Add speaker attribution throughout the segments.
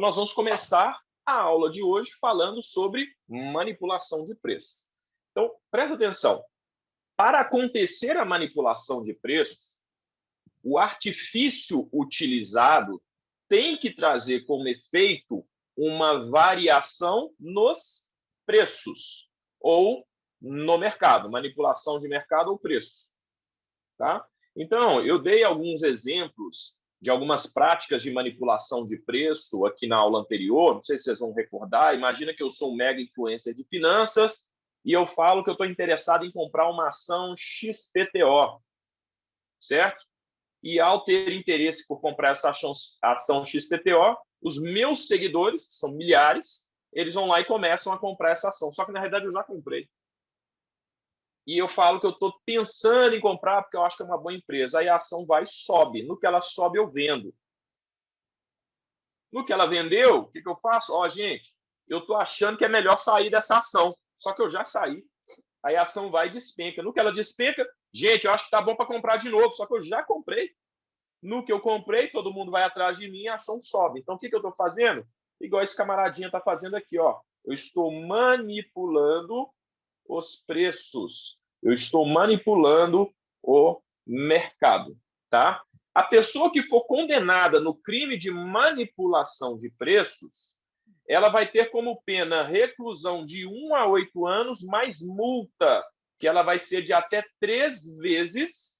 Speaker 1: nós vamos começar a aula de hoje falando sobre manipulação de preço. Então, presta atenção. Para acontecer a manipulação de preço, o artifício utilizado tem que trazer como efeito uma variação nos preços ou no mercado, manipulação de mercado ou preço. Tá? Então, eu dei alguns exemplos de algumas práticas de manipulação de preço aqui na aula anterior, não sei se vocês vão recordar. Imagina que eu sou um mega influencer de finanças e eu falo que eu estou interessado em comprar uma ação XPTO, certo? E ao ter interesse por comprar essa ação XPTO, os meus seguidores, que são milhares, eles vão lá e começam a comprar essa ação. Só que, na realidade, eu já comprei. E eu falo que eu estou pensando em comprar porque eu acho que é uma boa empresa. Aí a ação vai e sobe. No que ela sobe, eu vendo. No que ela vendeu, o que eu faço? Gente, eu estou achando que é melhor sair dessa ação. Só que eu já saí. Aí a ação vai e despenca. No que ela despenca, gente, eu acho que está bom para comprar de novo. Só que eu já comprei. No que eu comprei, todo mundo vai atrás de mim e a ação sobe. Então, o que eu estou fazendo? Igual esse camaradinha está fazendo aqui. Eu estou manipulando os preços. Eu estou manipulando o mercado. Tá? A pessoa que for condenada no crime de manipulação de preços, ela vai ter como pena reclusão de 1 a 8 anos, mais multa, que ela vai ser de até 3 vezes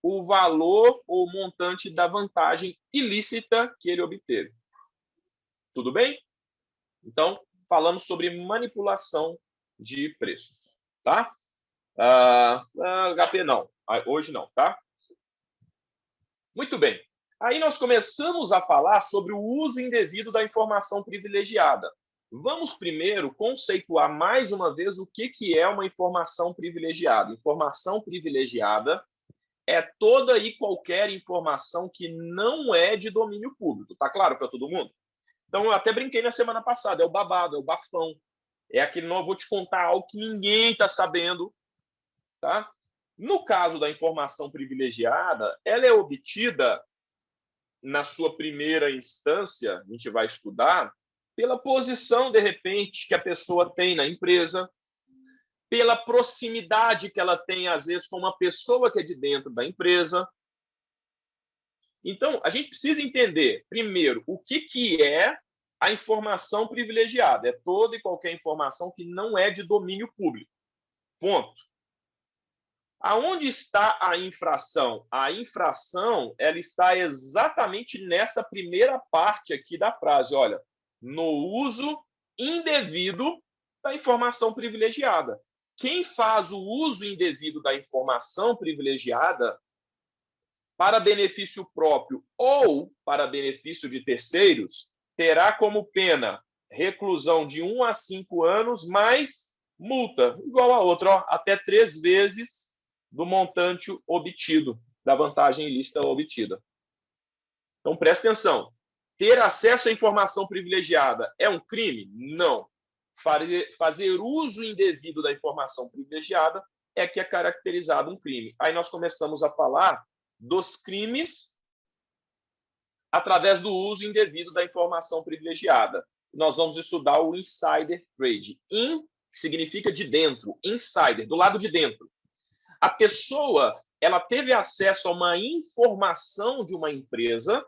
Speaker 1: o valor ou montante da vantagem ilícita que ele obteve. Tudo bem? Então, falamos sobre manipulação de preços. Tá? HP não. Hoje não, tá? Muito bem. Aí nós começamos a falar sobre o uso indevido da informação privilegiada. Vamos primeiro conceituar mais uma vez o que é uma informação privilegiada. Informação privilegiada é toda e qualquer informação que não é de domínio público. Tá claro para todo mundo? Então, eu até brinquei na semana passada. É o babado, é o bafão. É aquele, não, eu vou te contar algo que ninguém está sabendo. Tá? No caso da informação privilegiada, ela é obtida na sua primeira instância, a gente vai estudar, pela posição, de repente, que a pessoa tem na empresa, pela proximidade que ela tem, às vezes, com uma pessoa que é de dentro da empresa. Então, a gente precisa entender, primeiro, o que é a informação privilegiada. É toda e qualquer informação que não é de domínio público. Ponto. Aonde está a infração? A infração, ela está exatamente nessa primeira parte aqui da frase. Olha, no uso indevido da informação privilegiada. Quem faz o uso indevido da informação privilegiada para benefício próprio ou para benefício de terceiros, terá como pena reclusão de 1 a 5 anos mais multa, igual a outra, até 3 vezes do montante obtido, da vantagem ilícita obtida. Então, presta atenção. Ter acesso à informação privilegiada é um crime? Não. Fazer uso indevido da informação privilegiada é que é caracterizado um crime. Aí nós começamos a falar dos crimes através do uso indevido da informação privilegiada. Nós vamos estudar o insider trade. In significa de dentro, insider, do lado de dentro. A pessoa, ela teve acesso a uma informação de uma empresa,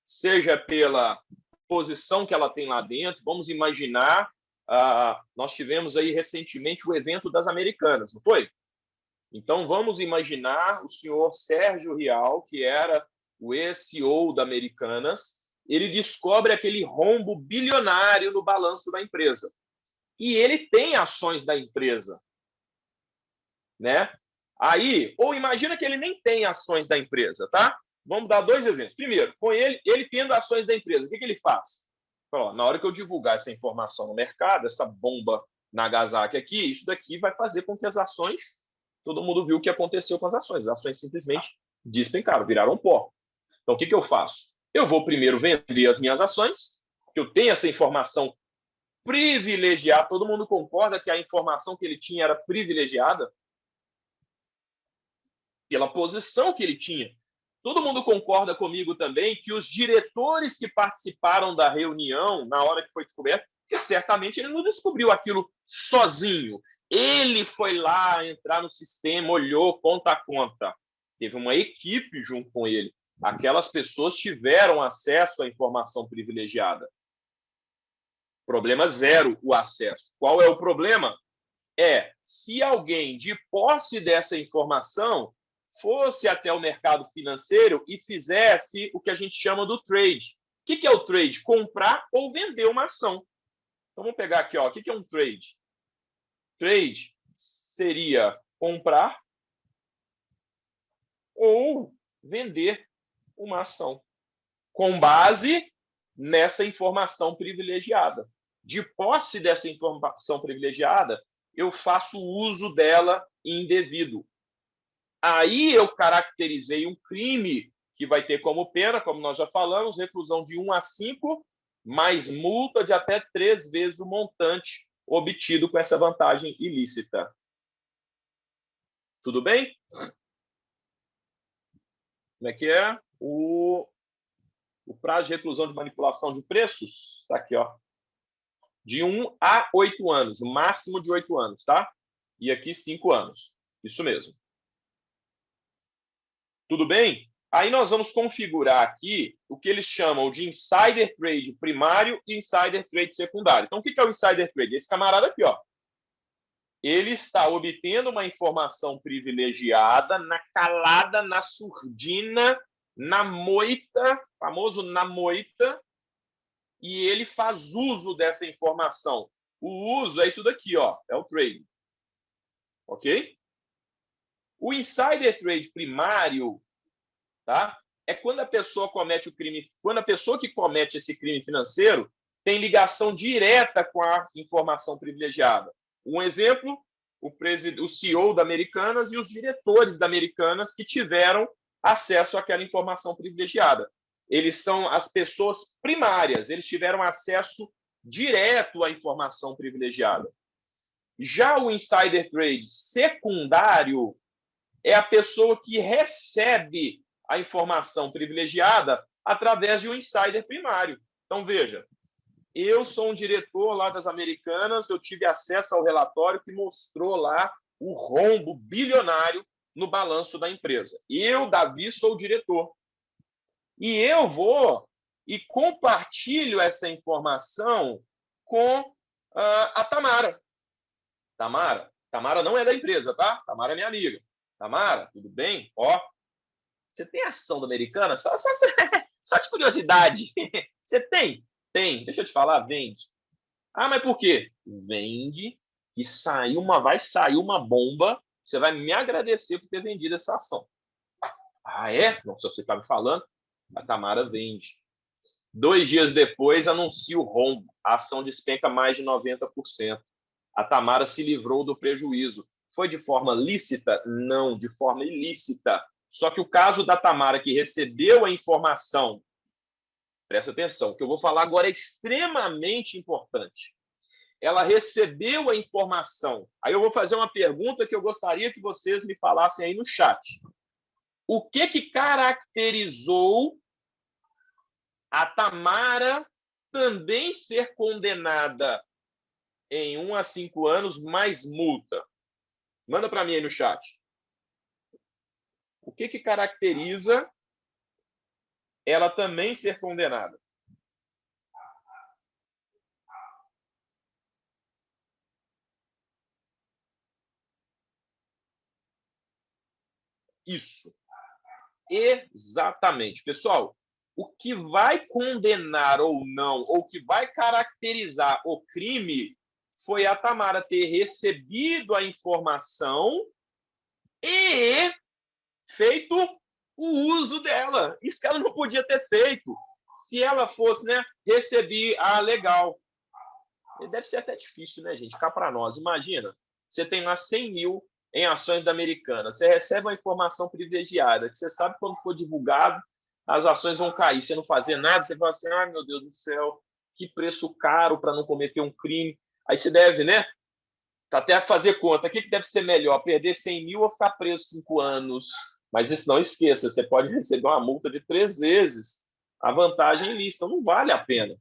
Speaker 1: seja pela posição que ela tem lá dentro. Vamos imaginar, nós tivemos aí recentemente o evento das Americanas, não foi? Então, vamos imaginar o senhor Sérgio Rial, que era o ex-CEO da Americanas, ele descobre aquele rombo bilionário no balanço da empresa. E ele tem ações da empresa. Né? Aí, ou imagina que ele nem tem ações da empresa, tá? Vamos dar 2 exemplos. Primeiro, com ele tendo ações da empresa, o que ele faz? Fala, na hora que eu divulgar essa informação no mercado, essa bomba Nagasaki aqui, isso daqui vai fazer com que as ações, todo mundo viu o que aconteceu com as ações simplesmente despencaram, viraram pó. Então, o que eu faço? Eu vou primeiro vender as minhas ações, que eu tenho essa informação privilegiada, todo mundo concorda que a informação que ele tinha era privilegiada? Pela posição que ele tinha. Todo mundo concorda comigo também que os diretores que participaram da reunião, na hora que foi descoberto, que certamente ele não descobriu aquilo sozinho. Ele foi lá entrar no sistema, olhou conta a conta. Teve uma equipe junto com ele. Aquelas pessoas tiveram acesso à informação privilegiada. Problema zero o acesso. Qual é o problema? Se alguém de posse dessa informação fosse até o mercado financeiro e fizesse o que a gente chama do trade. O que é o trade? Comprar ou vender uma ação. Então, vamos pegar aqui, ó. O que é um trade? Trade seria comprar ou vender uma ação com base nessa informação privilegiada. De posse dessa informação privilegiada, eu faço uso dela indevido. Aí eu caracterizei um crime que vai ter como pena, como nós já falamos, reclusão de 1 a 5, mais multa de até 3 vezes o montante obtido com essa vantagem ilícita. Tudo bem? Como é que é? O prazo de reclusão de manipulação de preços está aqui, ó. De 1 a 8 anos, máximo de 8 anos, tá? E aqui 5 anos. Isso mesmo. Tudo bem? Aí nós vamos configurar aqui o que eles chamam de insider trade primário e insider trade secundário. Então, o que é o insider trade? Esse camarada aqui, ó. Ele está obtendo uma informação privilegiada na calada, na surdina, na moita, famoso na moita, e ele faz uso dessa informação. O uso é isso daqui, ó, é o trade. Ok? O insider trade primário, tá? É quando a pessoa comete o crime, quando a pessoa que comete esse crime financeiro tem ligação direta com a informação privilegiada. Um exemplo, o CEO da Americanas e os diretores da Americanas que tiveram acesso àquela informação privilegiada. Eles são as pessoas primárias, eles tiveram acesso direto à informação privilegiada. Já o insider trade secundário é a pessoa que recebe a informação privilegiada através de um insider primário. Então, veja, eu sou um diretor lá das Americanas, eu tive acesso ao relatório que mostrou lá o rombo bilionário no balanço da empresa. Eu, Davi, sou o diretor. E eu vou e compartilho essa informação com a Tamara. Tamara não é da empresa, tá? Tamara é minha amiga. Tamara, tudo bem? Ó, você tem ação da Americana? Só de curiosidade. Você tem? Tem. Deixa eu te falar, vende. Ah, mas por quê? Vende e vai sair uma bomba. Você vai me agradecer por ter vendido essa ação. Ah, é? Não, se você está me falando, a Tamara vende. 2 dias depois, anuncia o rombo. A ação despenca mais de 90%. A Tamara se livrou do prejuízo. Foi de forma lícita? Não, de forma ilícita. Só que o caso da Tamara, que recebeu a informação, presta atenção, o que eu vou falar agora é extremamente importante. Ela recebeu a informação. Aí eu vou fazer uma pergunta que eu gostaria que vocês me falassem aí no chat. O que caracterizou a Tamara também ser condenada em 1 a 5 anos mais multa? Manda para mim aí no chat. O que caracteriza ela também ser condenada? Isso. Exatamente. Pessoal, o que vai condenar ou não, ou que vai caracterizar o crime, foi a Tamara ter recebido a informação e feito o uso dela. Isso que ela não podia ter feito. Se ela fosse, né, receber, legal. Deve ser até difícil, né, gente? Cá para nós. Imagina, você tem lá 100 mil em ações da Americana. Você recebe uma informação privilegiada, que você sabe que quando for divulgado, as ações vão cair. Você não fazer nada, você fala assim, meu Deus do céu, que preço caro para não cometer um crime. Aí você deve, né? Até fazer conta. O que deve ser melhor? Perder 100 mil ou ficar preso 5 anos? Mas isso não esqueça, você pode receber uma multa de 3 vezes a vantagem ilícita. Não vale a pena.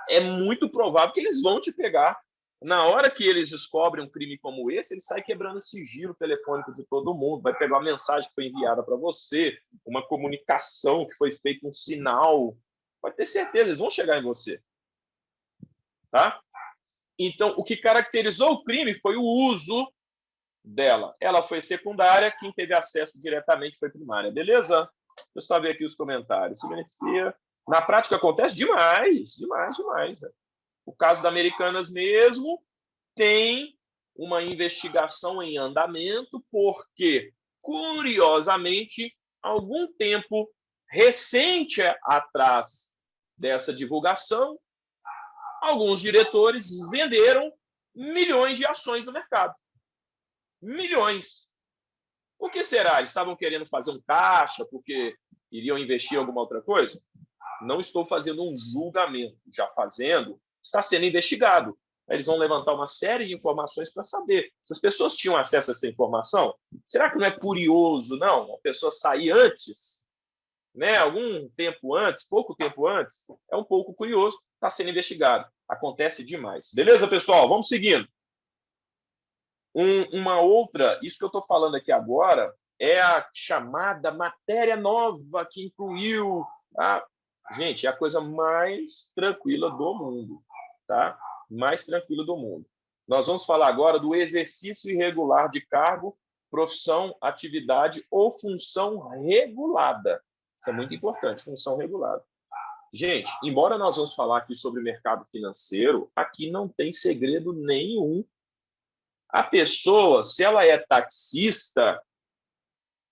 Speaker 1: É muito provável que eles vão te pegar. Na hora que eles descobrem um crime como esse, eles saem quebrando o sigilo telefônico de todo mundo, vai pegar uma mensagem que foi enviada para você, uma comunicação que foi feita, um sinal. Pode ter certeza, eles vão chegar em você. Tá? Então, o que caracterizou o crime foi o uso dela. Ela foi secundária, quem teve acesso diretamente foi primária. Beleza? Deixa eu só ver aqui os comentários. Se beneficia. Na prática acontece demais, demais, demais. O caso da Americanas mesmo tem uma investigação em andamento, porque, curiosamente, algum tempo recente atrás dessa divulgação, alguns diretores venderam milhões de ações no mercado. Milhões. O que será? Eles estavam querendo fazer um caixa porque iriam investir em alguma outra coisa? Não estou fazendo um julgamento. Já fazendo, está sendo investigado. Eles vão levantar uma série de informações para saber se as pessoas tinham acesso a essa informação. Será que não é curioso, não? A pessoa sair antes, né? Algum tempo antes, pouco tempo antes, é um pouco curioso, está sendo investigado. Acontece demais. Beleza, pessoal? Vamos seguindo. Uma outra, isso que eu estou falando aqui agora, é a chamada matéria nova que incluiu. Gente, é a coisa mais tranquila do mundo, tá? Mais tranquila do mundo. Nós vamos falar agora do exercício irregular de cargo, profissão, atividade ou função regulada. Isso é muito importante, função regulada. Gente, embora nós vamos falar aqui sobre mercado financeiro, aqui não tem segredo nenhum. A pessoa, se ela é taxista,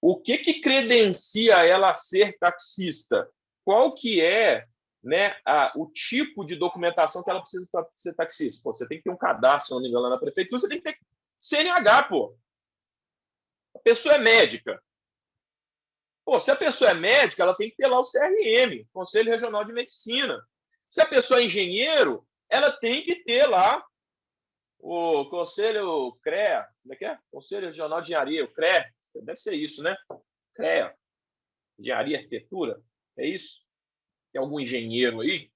Speaker 1: o que credencia ela a ser taxista? Qual que é, né, o tipo de documentação que ela precisa para ser taxista? Pô, você tem que ter um cadastro, se não me engano, lá na prefeitura, você tem que ter CNH, pô. A pessoa é médica. Pô, se a pessoa é médica, ela tem que ter lá o CRM, Conselho Regional de Medicina. Se a pessoa é engenheiro, ela tem que ter lá o Conselho CREA, como é que é? Conselho Regional de Engenharia, o CREA, deve ser isso, né? CREA, Engenharia e Arquitetura, é isso? Tem algum engenheiro aí?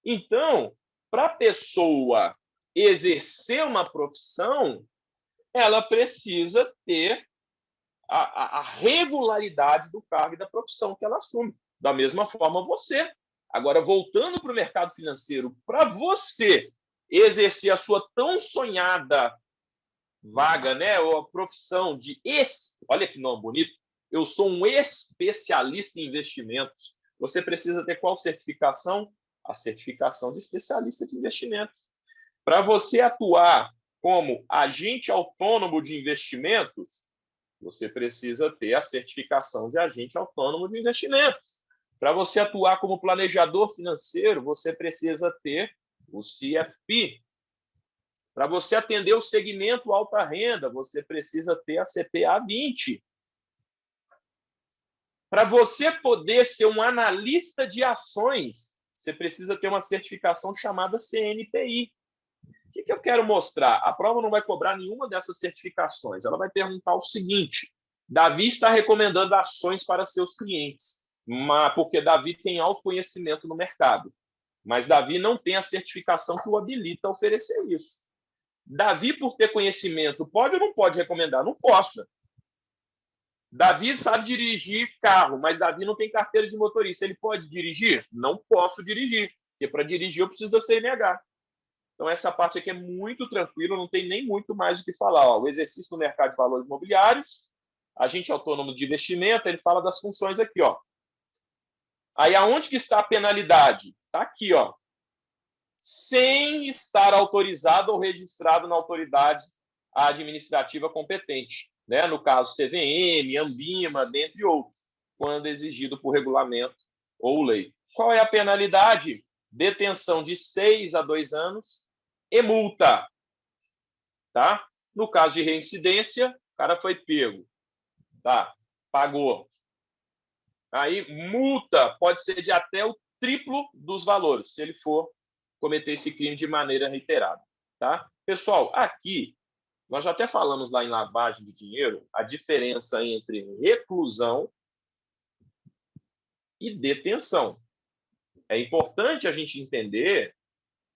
Speaker 1: Então, para a pessoa exercer uma profissão, ela precisa ter a regularidade do cargo e da profissão que ela assume. Da mesma forma, você. Agora, voltando para o mercado financeiro, para você exercer a sua tão sonhada vaga, né, ou a profissão de olha que nome bonito, eu sou um especialista em investimentos. Você precisa ter qual certificação? A certificação de especialista de investimentos. Para você atuar como agente autônomo de investimentos, você precisa ter a certificação de agente autônomo de investimentos. Para você atuar como planejador financeiro, você precisa ter o CFP. Para você atender o segmento alta renda, você precisa ter a CPA 20. Para você poder ser um analista de ações, você precisa ter uma certificação chamada CNPI. O que eu quero mostrar? A prova não vai cobrar nenhuma dessas certificações. Ela vai perguntar o seguinte: Davi está recomendando ações para seus clientes, porque Davi tem autoconhecimento no mercado. Mas Davi não tem a certificação que o habilita a oferecer isso. Davi, por ter conhecimento, pode ou não pode recomendar? Não posso. Davi sabe dirigir carro, mas Davi não tem carteira de motorista. Ele pode dirigir? Não posso dirigir, porque para dirigir eu preciso da CNH. Então, essa parte aqui é muito tranquila, não tem nem muito mais o que falar. Ó, o exercício no mercado de valores imobiliários, agente autônomo de investimento, ele fala das funções aqui. Ó. Aí, aonde que está a penalidade? Está aqui, ó. Sem estar autorizado ou registrado na autoridade administrativa competente. Né? No caso, CVM, Ambima, dentre outros, quando exigido por regulamento ou lei. Qual é a penalidade? Detenção de 6 a 2 anos e multa. Tá? No caso de reincidência, o cara foi pego. Tá? Pagou. Aí, multa pode ser de até o triplo dos valores, se ele for cometer esse crime de maneira reiterada. Tá? Pessoal, aqui Nós já até falamos lá em lavagem de dinheiro a diferença entre reclusão e detenção. É importante a gente entender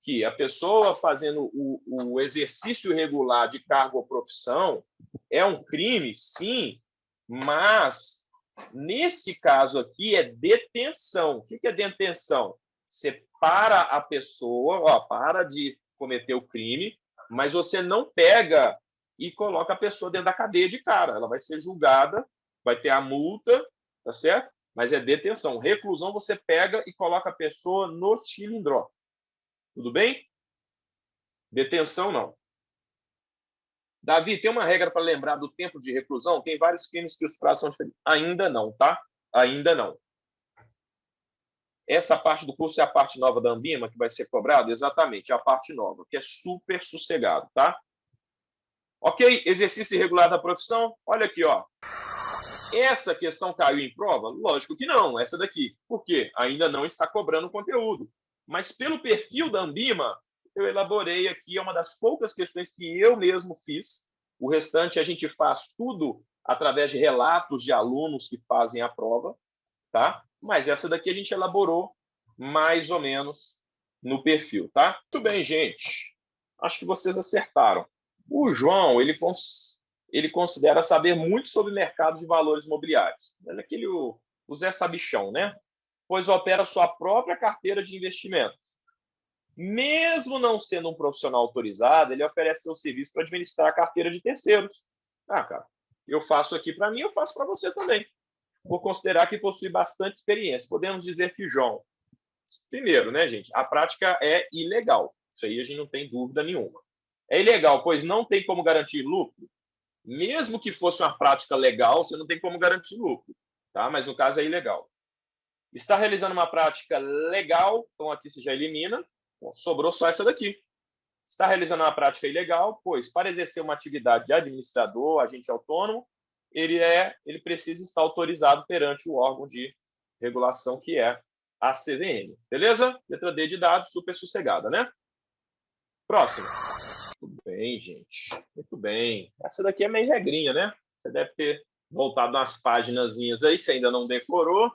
Speaker 1: que a pessoa fazendo o exercício regular de cargo ou profissão é um crime, sim, mas nesse caso aqui é detenção. O que é detenção? Você para a pessoa, ó, para de cometer o crime, mas você não pega e coloca a pessoa dentro da cadeia de cara. Ela vai ser julgada, vai ter a multa, tá certo? Mas é detenção. Reclusão, você pega e coloca a pessoa no cilindro. Tudo bem? Detenção, não. Davi, tem uma regra para lembrar do tempo de reclusão? Tem vários crimes que os prazos são diferentes. Ainda não, tá? Ainda não. Essa parte do curso é a parte nova da Anbima, que vai ser cobrada? Exatamente, é a parte nova, que é super sossegado, tá? Ok? Exercício irregular da profissão? Olha aqui, ó. Essa questão caiu em prova? Lógico que não, essa daqui. Por quê? Ainda não está cobrando conteúdo. Mas pelo perfil da Anbima, eu elaborei aqui, é uma das poucas questões que eu mesmo fiz. O restante a gente faz tudo através de relatos de alunos que fazem a prova, tá? Mas essa daqui a gente elaborou mais ou menos no perfil, tá? Muito bem, gente. Acho que vocês acertaram. O João, ele considera saber muito sobre o mercado de valores imobiliários. Ele é aquele o Zé Sabichão, né? Pois opera sua própria carteira de investimentos. Mesmo não sendo um profissional autorizado, ele oferece seu serviço para administrar a carteira de terceiros. Ah, cara, eu faço aqui para mim, eu faço para você também. Vou considerar que possui bastante experiência. Podemos dizer que João, primeiro, né, gente, a prática é ilegal. Isso aí a gente não tem dúvida nenhuma. É ilegal, pois não tem como garantir lucro. Mesmo que fosse uma prática legal, você não tem como garantir lucro, tá? Mas no caso é ilegal. Está realizando uma prática legal, então aqui você já elimina. Bom, sobrou só essa daqui. Está realizando uma prática ilegal, pois para exercer uma atividade de administrador, agente autônomo, ele precisa estar autorizado perante o órgão de regulação que é a CVM. Beleza? Letra D de dado, super sossegada, né? Próximo. Muito bem, gente. Muito bem. Essa daqui é meio regrinha, né? Você deve ter voltado umas páginas aí que você ainda não decorou,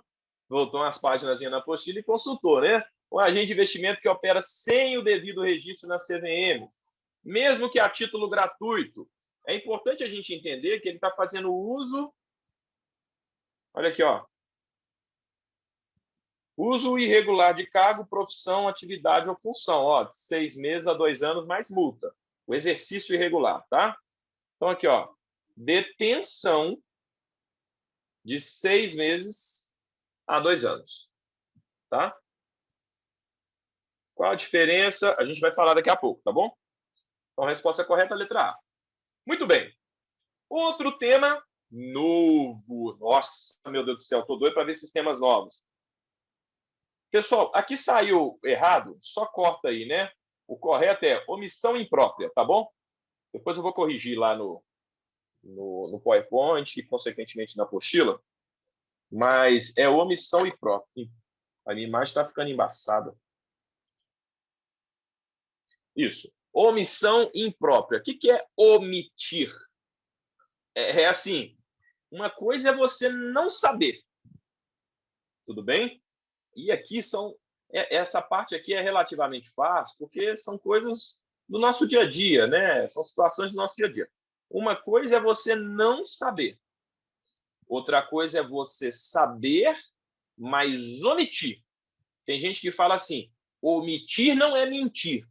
Speaker 1: voltou umas páginas na apostila e consultou, né? Um agente de investimento que opera sem o devido registro na CVM, mesmo que a título gratuito. É importante a gente entender que ele está fazendo uso. Olha aqui, ó. Uso irregular de cargo, profissão, atividade ou função. Ó, de 6 meses a 2 anos mais multa. O exercício irregular, tá? Então, aqui, ó. Detenção de 6 meses a 2 anos. Tá? Qual a diferença? A gente vai falar daqui a pouco, tá bom? Então, a resposta correta é a letra A. Muito bem. Outro tema novo. Nossa, meu Deus do céu, estou doido para ver esses temas novos. Pessoal, aqui saiu errado, só corta aí, né? O correto é omissão imprópria, tá bom? Depois eu vou corrigir lá no PowerPoint e, consequentemente, na apostila. Mas é omissão imprópria. A minha imagem está ficando embaçada. Isso. Omissão imprópria. O que é omitir? É assim, uma coisa é você não saber. Tudo bem? E aqui essa parte aqui é relativamente fácil, porque são coisas do nosso dia a dia, né? São situações do nosso dia a dia. Uma coisa é você não saber. Outra coisa é você saber, mas omitir. Tem gente que fala assim, omitir não é mentir.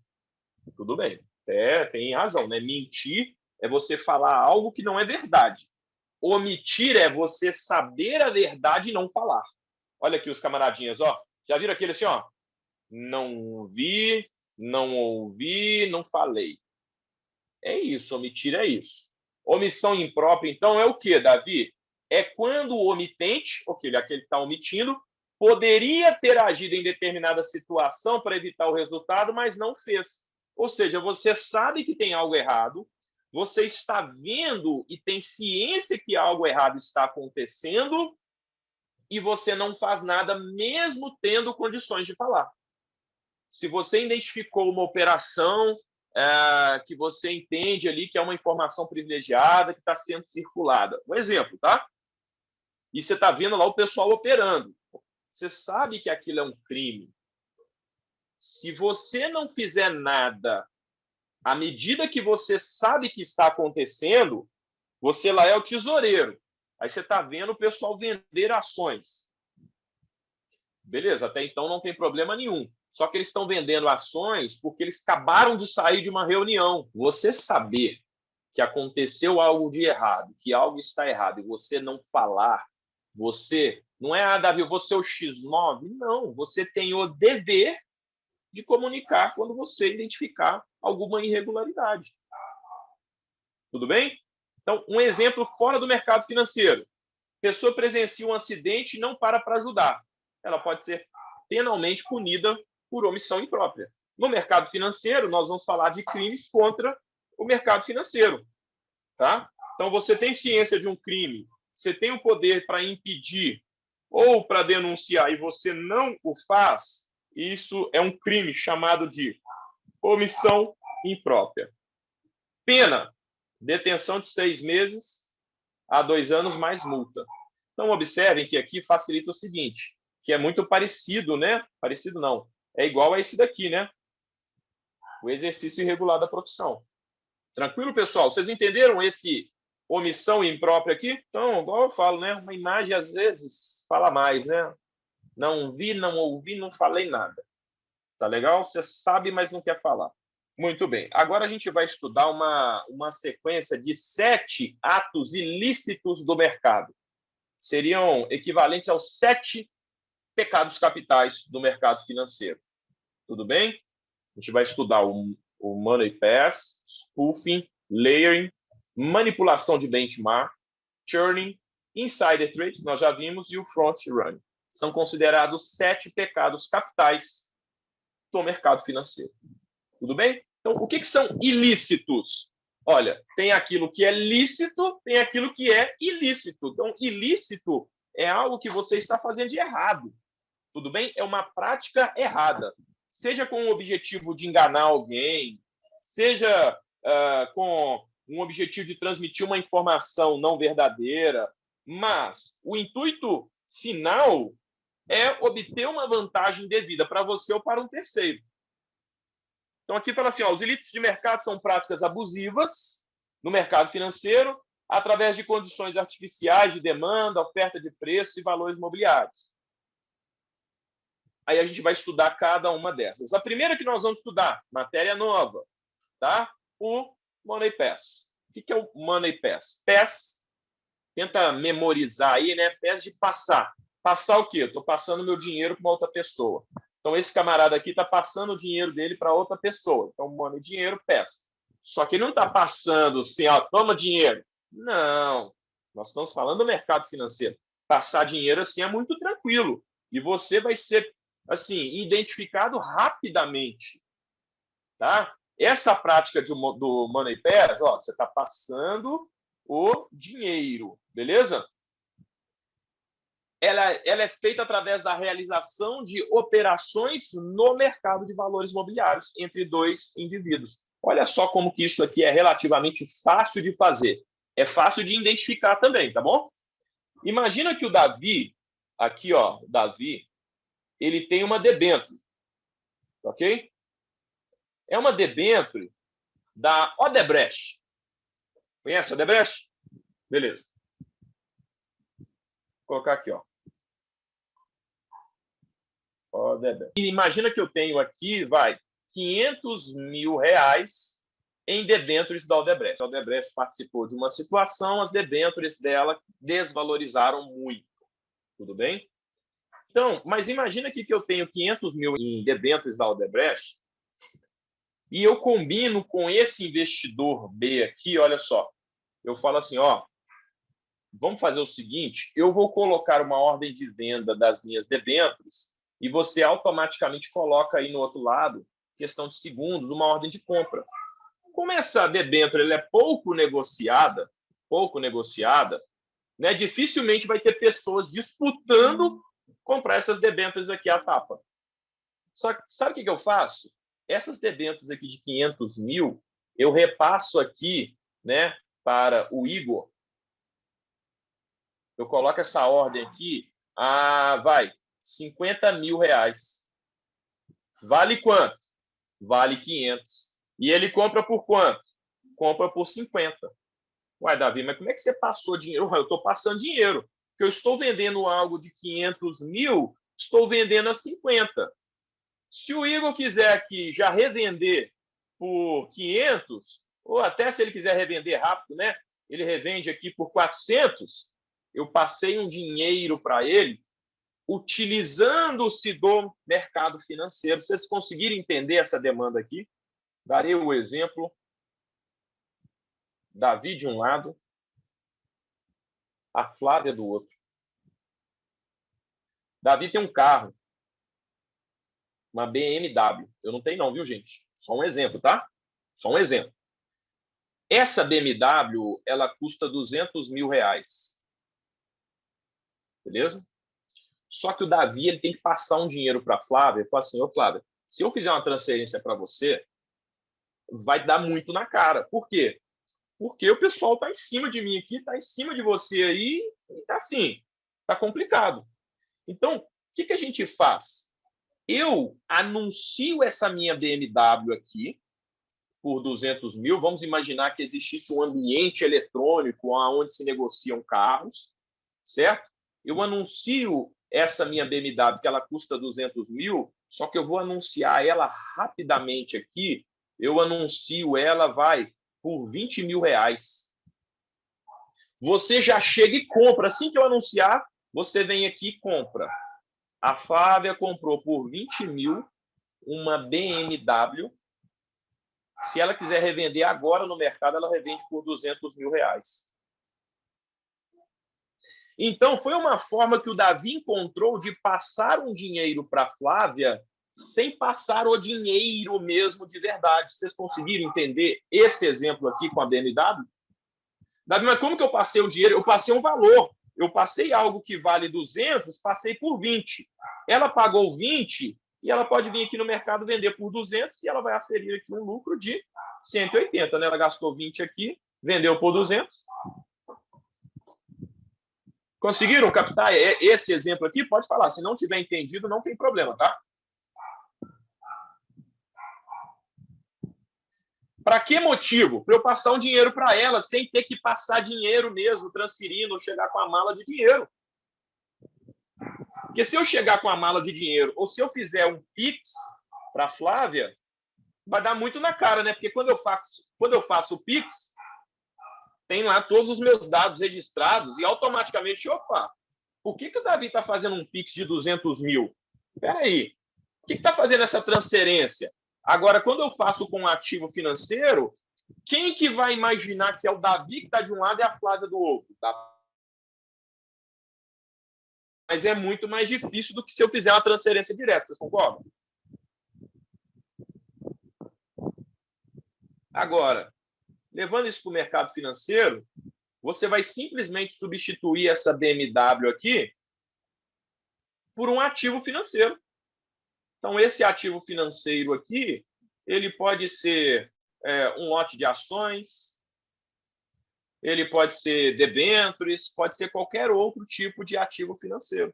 Speaker 1: Tudo bem, tem razão, né? Mentir é você falar algo que não é verdade. Omitir é você saber a verdade e não falar. Olha aqui os camaradinhas, ó. Já viram aquele assim, ó? Não vi, não ouvi, não falei. É isso, omitir é isso. Omissão imprópria, então, é o quê, Davi? É quando o omitente, aquele que está omitindo, poderia ter agido em determinada situação para evitar o resultado, mas não fez. Ou seja, você sabe que tem algo errado, você está vendo e tem ciência que algo errado está acontecendo e você não faz nada mesmo tendo condições de falar. Se você identificou uma operação que você entende ali que é uma informação privilegiada que está sendo circulada. Um exemplo, tá? E você está vendo lá o pessoal operando. Você sabe que aquilo é um crime. Se você não fizer nada à medida que você sabe que está acontecendo, você lá é o tesoureiro. Aí você está vendo o pessoal vender ações. Beleza, até então não tem problema nenhum. Só que eles estão vendendo ações porque eles acabaram de sair de uma reunião. Você saber que aconteceu algo de errado, que algo está errado, e você não falar, você não é, Davi, eu vou ser o X9. Não, você tem o dever de comunicar quando você identificar alguma irregularidade. Tudo bem? Então, um exemplo fora do mercado financeiro. Pessoa presencia um acidente e não para ajudar. Ela pode ser penalmente punida por omissão imprópria. No mercado financeiro, nós vamos falar de crimes contra o mercado financeiro. Tá? Então, você tem ciência de um crime, você tem o poder para impedir ou para denunciar e você não o faz, isso é um crime chamado de omissão imprópria. Pena, detenção de 6 meses a 2 anos mais multa. Então, observem que aqui facilita o seguinte, que é muito parecido, né? Parecido não, é igual a esse daqui, né? O exercício irregular da profissão. Tranquilo, pessoal? Vocês entenderam esse omissão imprópria aqui? Então, igual eu falo, né? Uma imagem, às vezes, fala mais, né? Não vi, não ouvi, não falei nada. Tá legal? Você sabe, mas não quer falar. Muito bem. Agora a gente vai estudar uma sequência de 7 atos ilícitos do mercado. Seriam equivalentes aos 7 pecados capitais do mercado financeiro. Tudo bem? A gente vai estudar o Money Pass, spoofing, layering, manipulação de benchmark, churning, insider trade, nós já vimos, e o front running. São considerados 7 pecados capitais do mercado financeiro. Tudo bem? Então, o que são ilícitos? Olha, tem aquilo que é lícito, tem aquilo que é ilícito. Então, ilícito é algo que você está fazendo de errado. Tudo bem? É uma prática errada. Seja com o objetivo de enganar alguém, seja com um objetivo de transmitir uma informação não verdadeira, mas o intuito final é obter uma vantagem devida para você ou para um terceiro. Então, aqui fala assim, os ilícitos de mercado são práticas abusivas no mercado financeiro através de condições artificiais de demanda, oferta de preços e valores imobiliários. Aí a gente vai estudar cada uma dessas. A primeira que nós vamos estudar, matéria nova, tá? O Money Pass. O que é o Money Pass? Pass, tenta memorizar aí, né? Pass de passar. Passar o quê? Eu estou passando meu dinheiro para uma outra pessoa. Então, esse camarada aqui está passando o dinheiro dele para outra pessoa. Então, money, dinheiro, pass. Só que ele não está passando assim, ó, toma dinheiro. Não. Nós estamos falando do mercado financeiro. Passar dinheiro assim é muito tranquilo. E você vai ser assim, identificado rapidamente. Tá? Essa prática do Money Pass, ó, você está passando o dinheiro, beleza? Ela é feita através da realização de operações no mercado de valores imobiliários entre 2 indivíduos. Olha só como que isso aqui é relativamente fácil de fazer. É fácil de identificar também, tá bom? Imagina que o Davi, aqui, ó, Davi, ele tem uma debênture, ok? É uma debênture da Odebrecht. Conhece a Odebrecht? Beleza. Vou colocar aqui, ó. Odebrecht. Imagina que eu tenho aqui, vai, 500 mil reais em debêntures da Odebrecht. A Odebrecht participou de uma situação, as debêntures dela desvalorizaram muito. Tudo bem? Então, mas imagina aqui que eu tenho 500 mil em debêntures da Odebrecht e eu combino com esse investidor B aqui, olha só. Eu falo assim, ó, vamos fazer o seguinte, eu vou colocar uma ordem de venda das minhas debêntures e você automaticamente coloca aí no outro lado, questão de segundos, uma ordem de compra. Como essa debênture ela é pouco negociada, né, dificilmente vai ter pessoas disputando comprar essas debêntures aqui à tapa. Só que sabe o que eu faço? essas debêntures aqui de 500 mil, eu repasso aqui, né, para o Igor. Eu coloco essa ordem aqui, vai, 50 mil reais. Vale quanto? Vale 500. E ele compra por quanto? Compra por 50. Ué, Davi, mas como é que você passou dinheiro? Eu estou passando dinheiro. Porque eu estou vendendo algo de 500 mil, estou vendendo a 50. Se o Igor quiser aqui já revender por 500, ou até se ele quiser revender rápido, né? Ele revende aqui por 400, eu passei um dinheiro para ele, utilizando-se do mercado financeiro. Vocês conseguirem entender essa demanda aqui? Darei o exemplo. Davi de um lado, a Flávia do outro. Davi tem um carro, uma BMW. Eu não tenho não, viu, gente? Só um exemplo, tá? Só um exemplo. Essa BMW, ela custa 200 mil reais. Beleza? Só que o Davi, ele tem que passar um dinheiro para a Flávia. Ele fala assim, ô Flávia, se eu fizer uma transferência para você, vai dar muito na cara. Por quê? Porque o pessoal está em cima de mim aqui, está em cima de você aí, e está assim, está complicado. Então, o que a gente faz? Eu anuncio essa minha BMW aqui por 200 mil. Vamos imaginar que existisse um ambiente eletrônico onde se negociam carros, certo? Eu anuncio essa minha BMW, que ela custa 200 mil, só que eu vou anunciar ela rapidamente aqui. Eu anuncio ela, por 20 mil reais. Você já chega e compra. Assim que eu anunciar, você vem aqui e compra. A Flávia comprou por 20 mil uma BMW. Se ela quiser revender agora no mercado, ela revende por 200 mil reais. Então, foi uma forma que o Davi encontrou de passar um dinheiro para a Flávia sem passar o dinheiro mesmo de verdade. Vocês conseguiram entender esse exemplo aqui com a BMW? Davi, mas como que eu passei o dinheiro? Eu passei um valor. Eu passei algo que vale 200, passei por 20. Ela pagou 20 e ela pode vir aqui no mercado vender por 200 e ela vai aferir aqui um lucro de 180. Né? Ela gastou 20 aqui, vendeu por 200. Conseguiram captar esse exemplo aqui? Pode falar. Se não tiver entendido, não tem problema, tá? Para que motivo? Para eu passar um dinheiro para ela, sem ter que passar dinheiro mesmo, transferindo, ou chegar com a mala de dinheiro. Porque se eu chegar com a mala de dinheiro, ou se eu fizer um Pix para a Flávia, vai dar muito na cara, né? Porque quando eu faço o Pix, tem lá todos os meus dados registrados e automaticamente, opa, por que o Davi está fazendo um Pix de 200 mil? Espera aí, o que está fazendo essa transferência? Agora, quando eu faço com um ativo financeiro, quem que vai imaginar que é o Davi que está de um lado e a Flávia do outro? Mas é muito mais difícil do que se eu fizer uma transferência direta, vocês concordam? Agora, levando isso para o mercado financeiro, você vai simplesmente substituir essa BMW aqui por um ativo financeiro. Então, esse ativo financeiro aqui, ele pode ser um lote de ações, ele pode ser debêntures, pode ser qualquer outro tipo de ativo financeiro.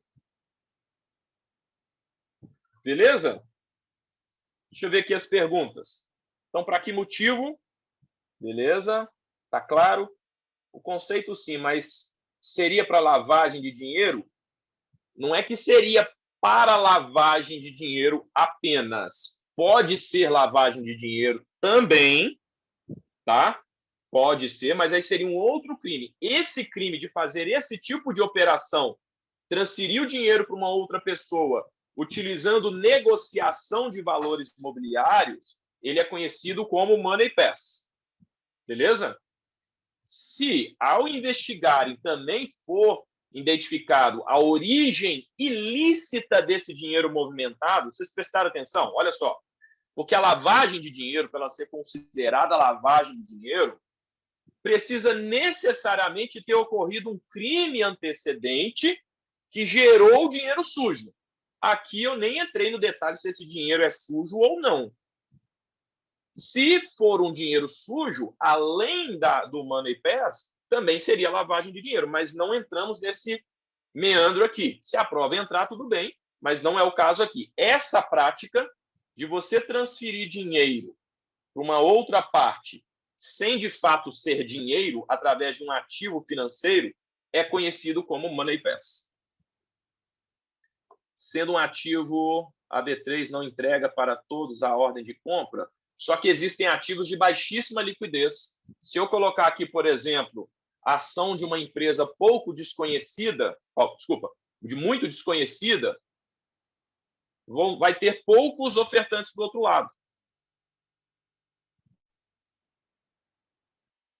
Speaker 1: Beleza? Deixa eu ver aqui as perguntas. Então, para que motivo? Beleza? Tá claro? O conceito sim, mas seria para lavagem de dinheiro? Não é que seria para lavagem de dinheiro apenas. Pode ser lavagem de dinheiro também, tá? Pode ser, mas aí seria um outro crime. Esse crime de fazer esse tipo de operação, transferir o dinheiro para uma outra pessoa, utilizando negociação de valores imobiliários, ele é conhecido como money pass. Beleza? Se, ao investigarem, também for identificado a origem ilícita desse dinheiro movimentado, vocês prestaram atenção? Olha só, porque a lavagem de dinheiro, para ela ser considerada lavagem de dinheiro, precisa necessariamente ter ocorrido um crime antecedente que gerou o dinheiro sujo. Aqui eu nem entrei no detalhe se esse dinheiro é sujo ou não. Se for um dinheiro sujo, além do Money Pass, também seria lavagem de dinheiro, mas não entramos nesse meandro aqui. Se a prova entrar, tudo bem, mas não é o caso aqui. Essa prática de você transferir dinheiro para uma outra parte, sem de fato ser dinheiro, através de um ativo financeiro, é conhecido como Money Pass. Sendo um ativo, a B3 não entrega para todos a ordem de compra, só que existem ativos de baixíssima liquidez. Se eu colocar aqui, por exemplo, a ação de uma empresa pouco desconhecida, de muito desconhecida, vai ter poucos ofertantes do outro lado.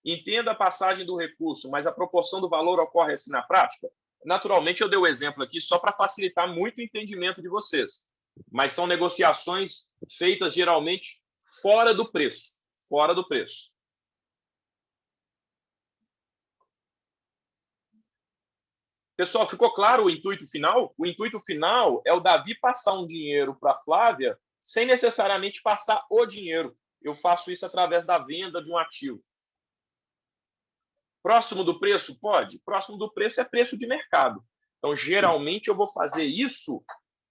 Speaker 1: Entenda a passagem do recurso, mas a proporção do valor ocorre assim na prática? Naturalmente, eu dei o exemplo aqui só para facilitar muito o entendimento de vocês. Mas são negociações feitas geralmente fora do preço. Fora do preço. Pessoal, ficou claro o intuito final? O intuito final é o Davi passar um dinheiro para a Flávia sem necessariamente passar o dinheiro. Eu faço isso através da venda de um ativo. Próximo do preço? Pode. Próximo do preço é preço de mercado. Então, geralmente, eu vou fazer isso,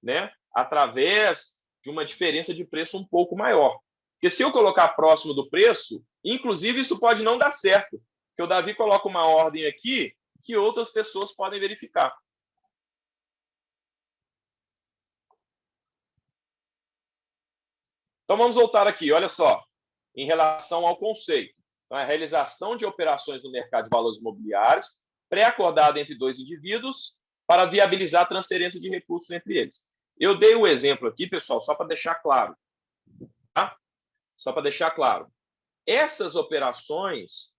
Speaker 1: né, através de uma diferença de preço um pouco maior. Porque se eu colocar próximo do preço, inclusive, isso pode não dar certo. Porque o Davi coloca uma ordem aqui que outras pessoas podem verificar. Então, vamos voltar aqui. Olha só, em relação ao conceito. Então, a realização de operações no mercado de valores imobiliários, pré-acordada entre dois indivíduos, para viabilizar a transferência de recursos entre eles. Eu dei o exemplo aqui, pessoal, só para deixar claro. Tá? Só para deixar claro. Essas operações,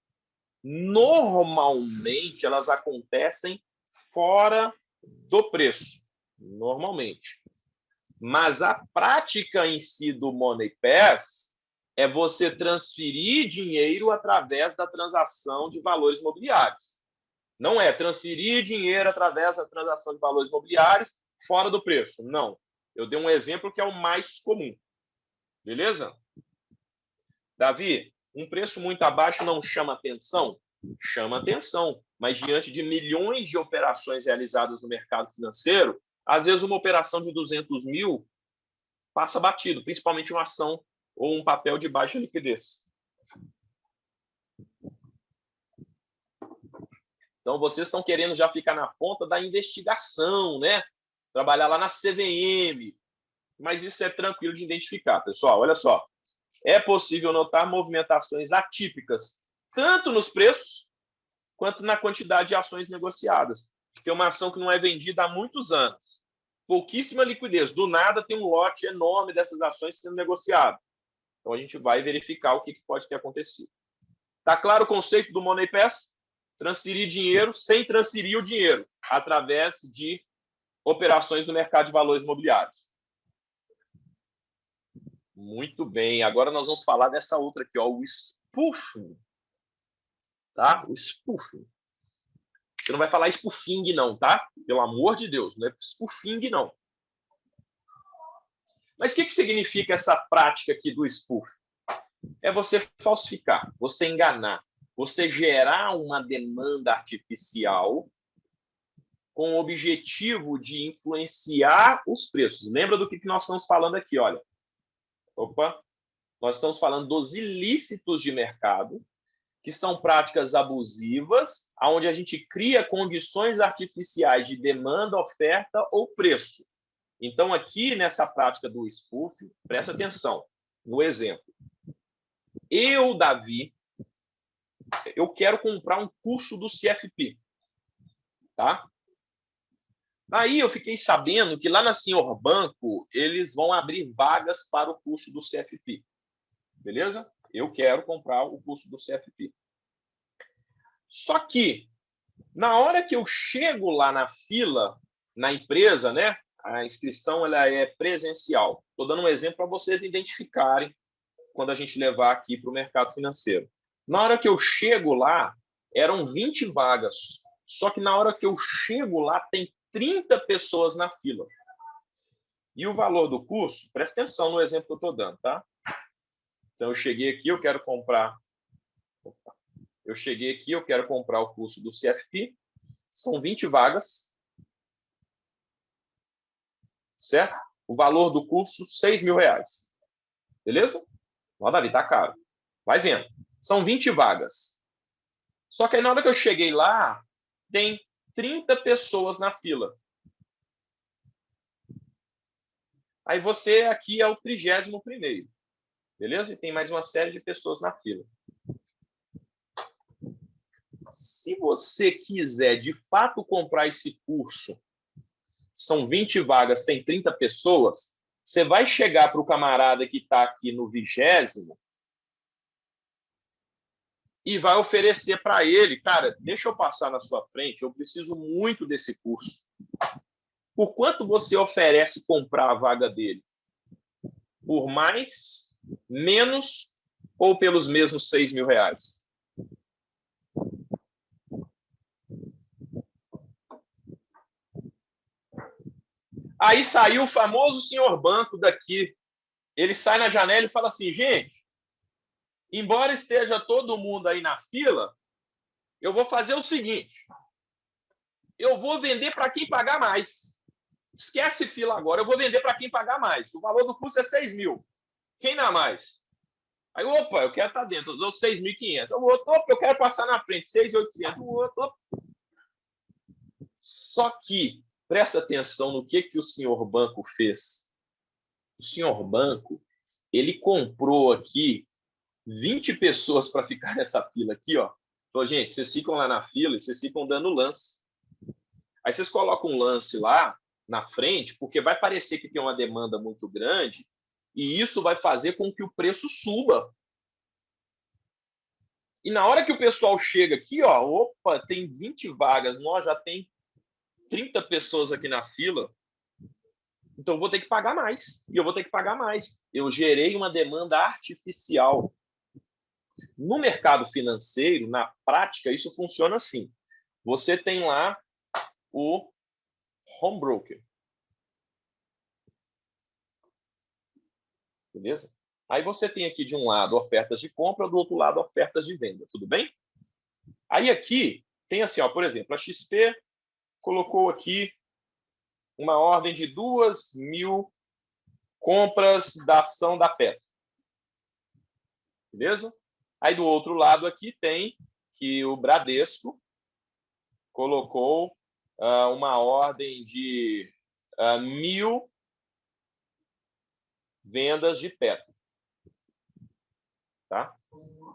Speaker 1: normalmente, elas acontecem fora do preço. Normalmente. Mas a prática em si do Money Pass é você transferir dinheiro através da transação de valores imobiliários. Não é transferir dinheiro através da transação de valores imobiliários fora do preço. Não. Eu dei um exemplo que é o mais comum. Beleza? Davi, um preço muito abaixo não chama atenção? Chama atenção. Mas diante de milhões de operações realizadas no mercado financeiro, às vezes uma operação de 200 mil passa batido, principalmente uma ação ou um papel de baixa liquidez. Então, vocês estão querendo já ficar na ponta da investigação, né? Trabalhar lá na CVM. Mas isso é tranquilo de identificar, pessoal. Olha só. É possível notar movimentações atípicas, tanto nos preços, quanto na quantidade de ações negociadas. Tem uma ação que não é vendida há muitos anos. Pouquíssima liquidez. Do nada tem um lote enorme dessas ações sendo negociado. Então, a gente vai verificar o que pode ter acontecido. Está claro o conceito do Money Pass? Transferir dinheiro sem transferir o dinheiro, através de operações no mercado de valores imobiliários. Muito bem. Agora nós vamos falar dessa outra aqui, ó, o spoofing. Tá? O spoofing. Você não vai falar spoofing, não, tá? Pelo amor de Deus, não é spoofing, não. Mas o que significa essa prática aqui do spoof? É você falsificar, você enganar, você gerar uma demanda artificial com o objetivo de influenciar os preços. Lembra do que nós estamos falando aqui, olha. Opa! Nós estamos falando dos ilícitos de mercado, que são práticas abusivas, onde a gente cria condições artificiais de demanda, oferta ou preço. Então, aqui nessa prática do spoof, presta atenção no exemplo. Eu, Davi, eu quero comprar um curso do CFP. Tá? Aí eu fiquei sabendo que lá na Senhor Banco, eles vão abrir vagas para o curso do CFP. Beleza? Eu quero comprar o curso do CFP. Só que, na hora que eu chego lá na fila, na empresa, né? A inscrição ela é presencial. Estou dando um exemplo para vocês identificarem quando a gente levar aqui para o mercado financeiro. Na hora que eu chego lá, eram 20 vagas. Só que na hora que eu chego lá, tem 30 pessoas na fila. E o valor do curso, presta atenção no exemplo que eu estou dando, tá? Então, eu cheguei aqui, eu quero comprar... Eu cheguei aqui, eu quero comprar o curso do CFP. São 20 vagas. Certo? O valor do curso, R$6.000. Beleza? Ó, Davi, tá caro. Vai vendo. São 20 vagas. Só que aí, na hora que eu cheguei lá, tem 30 pessoas na fila. Aí você aqui é o 31º. Beleza? E tem mais uma série de pessoas na fila. Se você quiser, de fato, comprar esse curso, são 20 vagas, tem 30 pessoas, você vai chegar para o camarada que está aqui no 20º e vai oferecer para ele, cara, deixa eu passar na sua frente, eu preciso muito desse curso. Por quanto você oferece comprar a vaga dele? Por mais, menos ou pelos mesmos R$6.000? Aí saiu o famoso senhor banco daqui. Ele sai na janela e fala assim, gente, embora esteja todo mundo aí na fila, eu vou fazer o seguinte, eu vou vender para quem pagar mais. Esquece fila agora, eu vou vender para quem pagar mais. O valor do curso é 6.000. Quem dá mais? Aí, opa, eu quero estar dentro, eu dou 6.500. O outro, opa, eu quero passar na frente, 6.800. O outro, opa. Só que, presta atenção no que o senhor banco fez. O senhor banco, ele comprou aqui 20 pessoas para ficar nessa fila aqui, ó. Então, gente, vocês ficam lá na fila e vocês ficam dando lance. Aí vocês colocam um lance lá na frente, porque vai parecer que tem uma demanda muito grande e isso vai fazer com que o preço suba. E na hora que o pessoal chega aqui, ó, opa, tem 20 vagas, nós já tem 30 pessoas aqui na fila, então eu vou ter que pagar mais. E eu vou ter que pagar mais. Eu gerei uma demanda artificial. No mercado financeiro, na prática, isso funciona assim. Você tem lá o home broker. Beleza? Aí você tem aqui de um lado ofertas de compra, do outro lado ofertas de venda. Tudo bem? Aí aqui tem assim, ó, por exemplo, a XP colocou aqui uma ordem de 2.000 compras da ação da Petro. Beleza? Aí do outro lado aqui tem que o Bradesco colocou uma ordem de 1.000 vendas de Petro. Tá?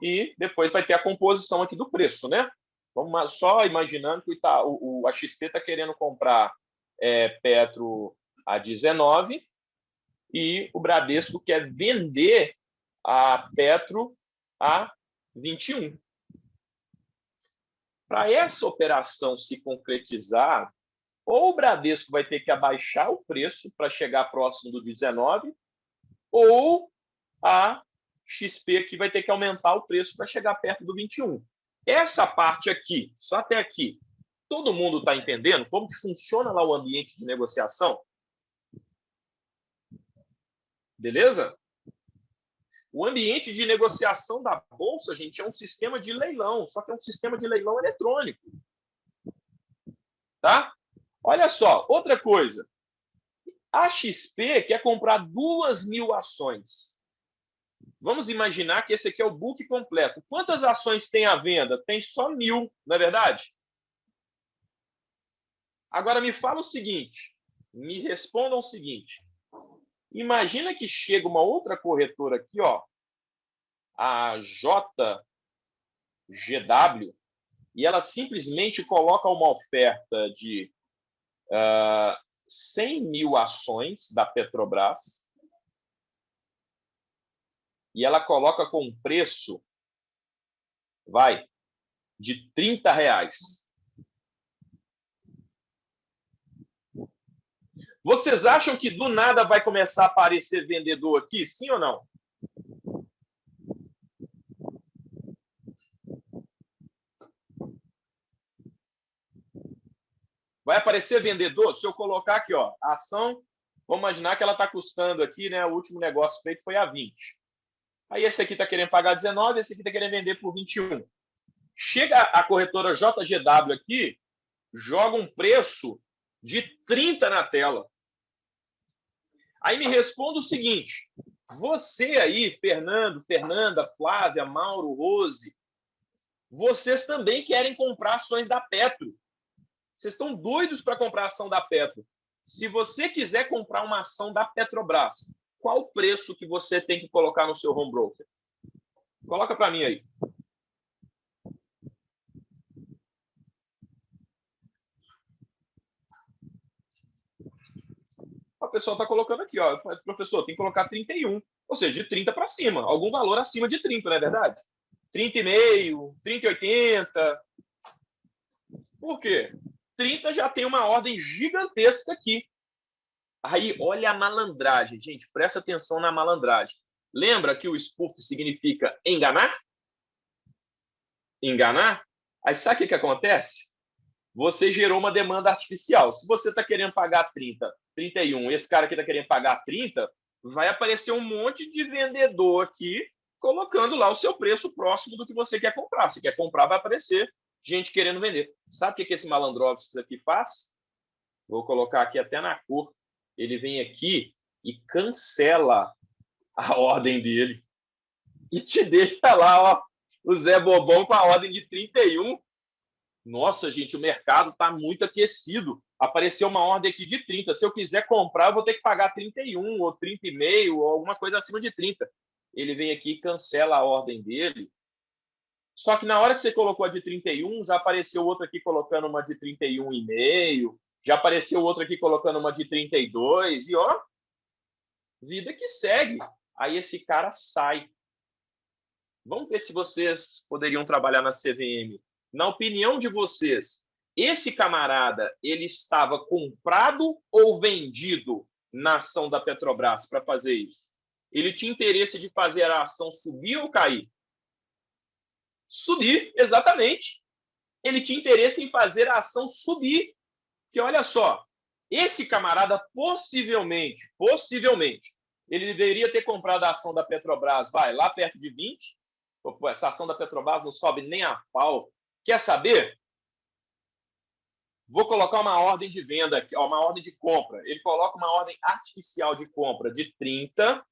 Speaker 1: E depois vai ter a composição aqui do preço, né? Vamos só imaginando que a XP está querendo comprar Petro a 19 e o Bradesco quer vender a Petro a 21. Para essa operação se concretizar, ou o Bradesco vai ter que abaixar o preço para chegar próximo do 19, ou a XP aqui vai ter que aumentar o preço para chegar perto do 21. Essa parte aqui, só até aqui, todo mundo está entendendo como que funciona lá o ambiente de negociação? Beleza? O ambiente de negociação da Bolsa, gente, é um sistema de leilão, só que é um sistema de leilão eletrônico. Tá? Olha só, outra coisa. A XP quer comprar 2.000 ações. Vamos imaginar que esse aqui é o book completo. Quantas ações tem à venda? Tem só 1.000, não é verdade? Agora me fala o seguinte, me respondam o seguinte. Imagina que chega uma outra corretora aqui, ó, a JGW, e ela simplesmente coloca uma oferta de 100.000 ações da Petrobras e ela coloca com um preço, de R$30. Vocês acham que do nada vai começar a aparecer vendedor aqui? Sim ou não? Vai aparecer vendedor? Se eu colocar aqui, ó, a ação, vamos imaginar que ela está custando aqui, né? O último negócio feito foi a 20. Aí esse aqui está querendo pagar 19, esse aqui está querendo vender por 21. Chega a corretora JGW aqui, joga um preço de 30 na tela. Aí me responda o seguinte, você aí, Fernando, Fernanda, Flávia, Mauro, Rose, vocês também querem comprar ações da Petro. Vocês estão doidos para comprar ação da Petro. Se você quiser comprar uma ação da Petrobras, qual o preço que você tem que colocar no seu home broker? Coloca para mim aí. O pessoal está colocando aqui, ó, professor, tem que colocar 31, ou seja, de 30 para cima, algum valor acima de 30, não é verdade? 30,5, 30,80. Por quê? 30 já tem uma ordem gigantesca aqui. Aí, olha a malandragem, gente, presta atenção na malandragem. Lembra que o spoof significa enganar? Enganar? Aí sabe o que acontece? Você gerou uma demanda artificial. Se você está querendo pagar 30, 31, esse cara aqui está querendo pagar 30, vai aparecer um monte de vendedor aqui colocando lá o seu preço próximo do que você quer comprar. Se quer comprar, vai aparecer gente querendo vender. Sabe o que esse Malandrovski aqui faz? Vou colocar aqui até na cor. Ele vem aqui e cancela a ordem dele. E te deixa lá, ó, o Zé Bobão com a ordem de 31. Nossa, gente, o mercado está muito aquecido. Apareceu uma ordem aqui de 30. Se eu quiser comprar, eu vou ter que pagar 31 ou 30,5 ou alguma coisa acima de 30. Ele vem aqui e cancela a ordem dele. Só que na hora que você colocou a de 31, já apareceu outro aqui colocando uma de 31,5. Já apareceu outro aqui colocando uma de 32. E ó, vida que segue. Aí esse cara sai. Vamos ver se vocês poderiam trabalhar na CVM. Na opinião de vocês, esse camarada, ele estava comprado ou vendido na ação da Petrobras para fazer isso? Ele tinha interesse de fazer a ação subir ou cair? Subir, exatamente. Ele tinha interesse em fazer a ação subir. Porque olha só, esse camarada possivelmente, ele deveria ter comprado a ação da Petrobras, vai, lá perto de 20. Pô, essa ação da Petrobras não sobe nem a pau. Quer saber? Vou colocar uma ordem de venda, uma ordem de compra. Ele coloca uma ordem artificial de compra de 30.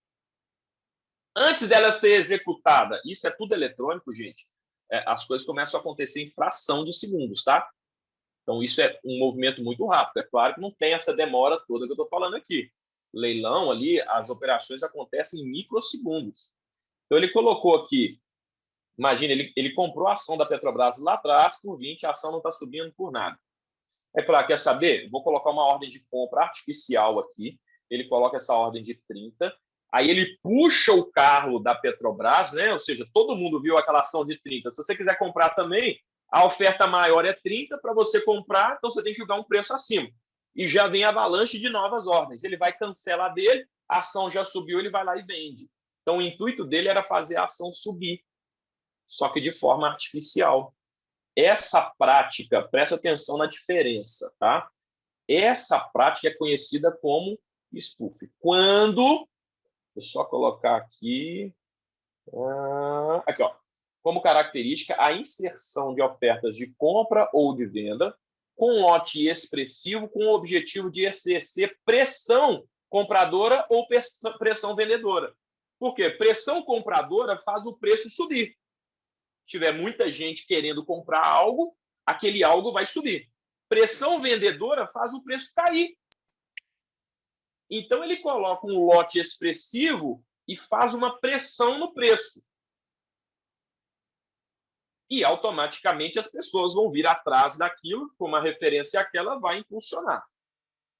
Speaker 1: Antes dela ser executada, isso é tudo eletrônico, gente, as coisas começam a acontecer em fração de segundos, tá? Então, isso é um movimento muito rápido. É claro que não tem essa demora toda que eu estou falando aqui. Leilão ali, as operações acontecem em microsegundos. Então, ele colocou aqui, imagina, ele comprou a ação da Petrobras lá atrás por 20, a ação não está subindo por nada. Aí, falar, quer saber? Vou colocar uma ordem de compra artificial aqui. Ele coloca essa ordem de 30. Aí ele puxa o carro da Petrobras, né? Ou seja, todo mundo viu aquela ação de 30. Se você quiser comprar também, a oferta maior é 30 para você comprar, então você tem que jogar um preço acima. E já vem a avalanche de novas ordens. Ele vai cancelar dele, a ação já subiu, ele vai lá e vende. Então, o intuito dele era fazer a ação subir, só que de forma artificial. Essa prática, presta atenção na diferença, tá? Essa prática é conhecida como spoof. Quando, deixa eu só colocar aqui, aqui, ó, como característica, a inserção de ofertas de compra ou de venda com lote expressivo com o objetivo de exercer pressão compradora ou pressão vendedora. Por quê? Pressão compradora faz o preço subir. Se tiver muita gente querendo comprar algo, aquele algo vai subir. Pressão vendedora faz o preço cair. Então, ele coloca um lote expressivo e faz uma pressão no preço. E, automaticamente, as pessoas vão vir atrás daquilo, como a referência àquela vai impulsionar.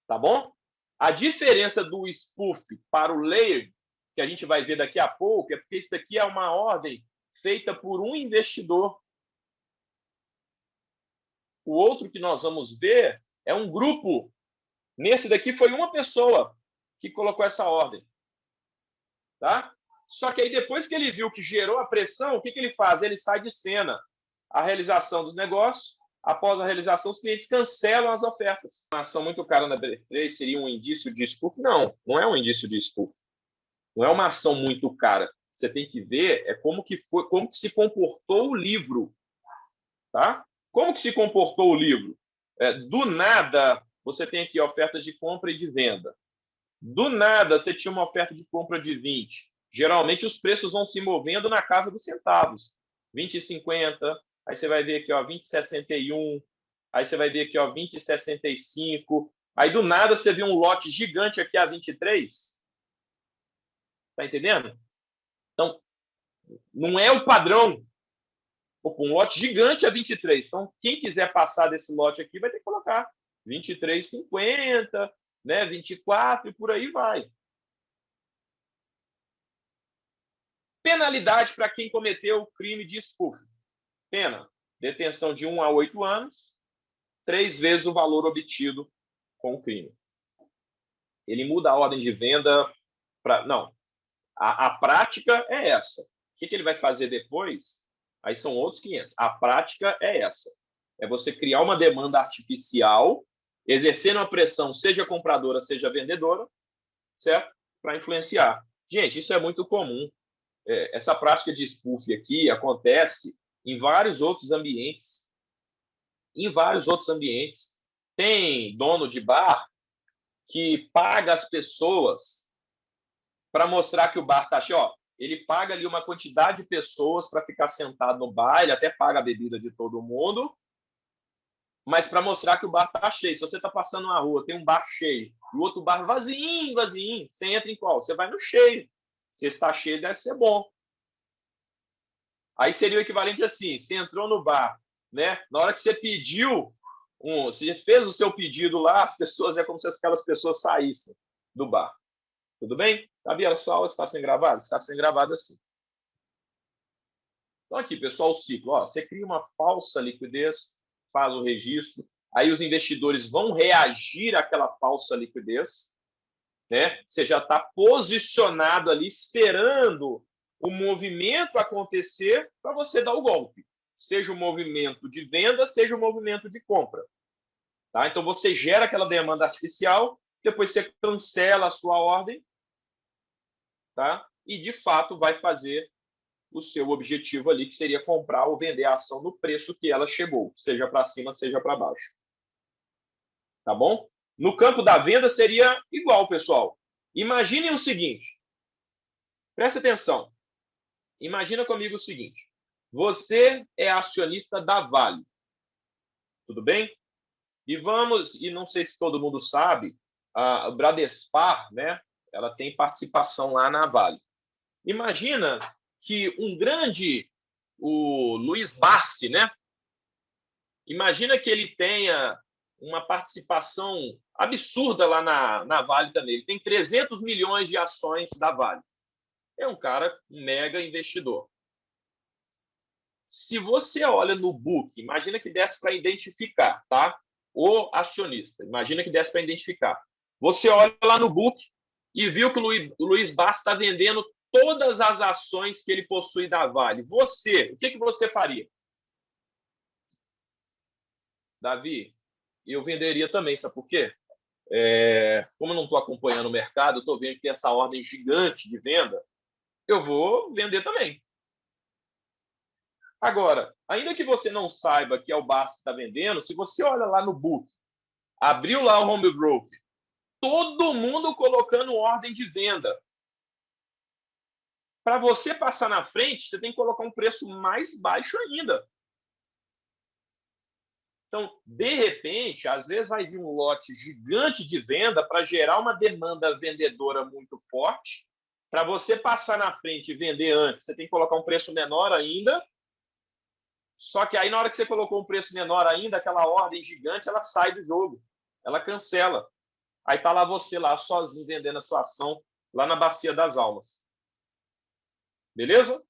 Speaker 1: Tá bom? A diferença do spoof para o layer, que a gente vai ver daqui a pouco, é porque isso daqui é uma ordem feita por um investidor. O outro que nós vamos ver é um grupo. Nesse daqui foi uma pessoa que colocou essa ordem. Tá? Só que aí, depois que ele viu que gerou a pressão, o que ele faz? Ele sai de cena. A realização dos negócios, após a realização, os clientes cancelam as ofertas. Uma ação muito cara na B3 seria um indício de spoof? Não, não é um indício de spoof. Não é uma ação muito cara. você tem que ver como que se comportou o livro, tá? Como que se comportou o livro? Do nada, você tem aqui ofertas de compra e de venda. Do nada, você tinha uma oferta de compra de 20. Geralmente, os preços vão se movendo na casa dos centavos. 20,50, aí você vai ver aqui, ó, 20,61, aí você vai ver aqui, ó, 20,65. Aí, do nada, você vê um lote gigante aqui a 23. Tá entendendo? Então, não é o padrão. Um lote gigante a 23. Então, quem quiser passar desse lote aqui vai ter que colocar 23,50, né, 24 e por aí vai. Penalidade para quem cometeu o crime de spoofing. Pena, detenção de 1 a 8 anos, 3 vezes o valor obtido com o crime. Ele muda a ordem de venda para... Não, a prática é essa. O que ele vai fazer depois? Aí são outros 500. A prática é essa. É você criar uma demanda artificial, exercendo uma pressão, seja compradora, seja vendedora, certo? Para influenciar. Gente, isso é muito comum. Essa prática de spoof aqui acontece em vários outros ambientes. Em vários outros ambientes. Tem dono de bar que paga as pessoas para mostrar que o bar está cheio. Ó, ele paga ali uma quantidade de pessoas para ficar sentado no bar, ele até paga a bebida de todo mundo, mas para mostrar que o bar está cheio. Se você está passando na rua, tem um bar cheio, e o outro bar vazio, você entra em qual? Você vai no cheio. Se está cheio, deve ser bom. Aí seria o equivalente assim, você entrou no bar, né? Na hora que você pediu, você fez o seu pedido lá, as pessoas, é como se aquelas pessoas saíssem do bar. Tudo bem? Sabia? A sua aula está sendo gravada? Está sendo gravada assim. Então, aqui, pessoal, o ciclo. Ó, você cria uma falsa liquidez, faz o registro, aí os investidores vão reagir àquela falsa liquidez, né? Você já está posicionado ali, esperando o movimento acontecer para você dar o golpe. Seja o movimento de venda, seja o movimento de compra. Tá? Então, você gera aquela demanda artificial, depois você cancela a sua ordem, tá? E, de fato, vai fazer o seu objetivo ali, que seria comprar ou vender a ação no preço que ela chegou, seja para cima, seja para baixo. Tá bom? No campo da venda seria igual, pessoal. Imaginem o seguinte. Presta atenção. Imagina comigo o seguinte. Você é acionista da Vale. Tudo bem? E não sei se todo mundo sabe, a Bradespar, né? Ela tem participação lá na Vale. Imagina que o Luiz Barsi, né? Imagina que ele tenha uma participação absurda lá na Vale também. Ele tem 300 milhões de ações da Vale. É um cara, um mega investidor. Se você olha no book, imagina que desse para identificar, tá? O acionista, imagina que desse para identificar. Você olha lá no book e viu que o Luiz Barsi está vendendo todas as ações que ele possui da Vale. Você, o que você faria? Davi, eu venderia também, sabe por quê? Como eu não estou acompanhando o mercado, estou vendo que tem essa ordem gigante de venda, eu vou vender também. Agora, ainda que você não saiba que é o Barsi que está vendendo, se você olha lá no book, abriu lá o home broker, todo mundo colocando ordem de venda. Para você passar na frente, você tem que colocar um preço mais baixo ainda. Então, de repente, às vezes vai vir um lote gigante de venda para gerar uma demanda vendedora muito forte. Para você passar na frente e vender antes, você tem que colocar um preço menor ainda. Só que aí, na hora que você colocou um preço menor ainda, aquela ordem gigante, ela sai do jogo. Ela cancela. Aí está lá você, lá sozinho, vendendo a sua ação, lá na Bacia das Almas. Beleza?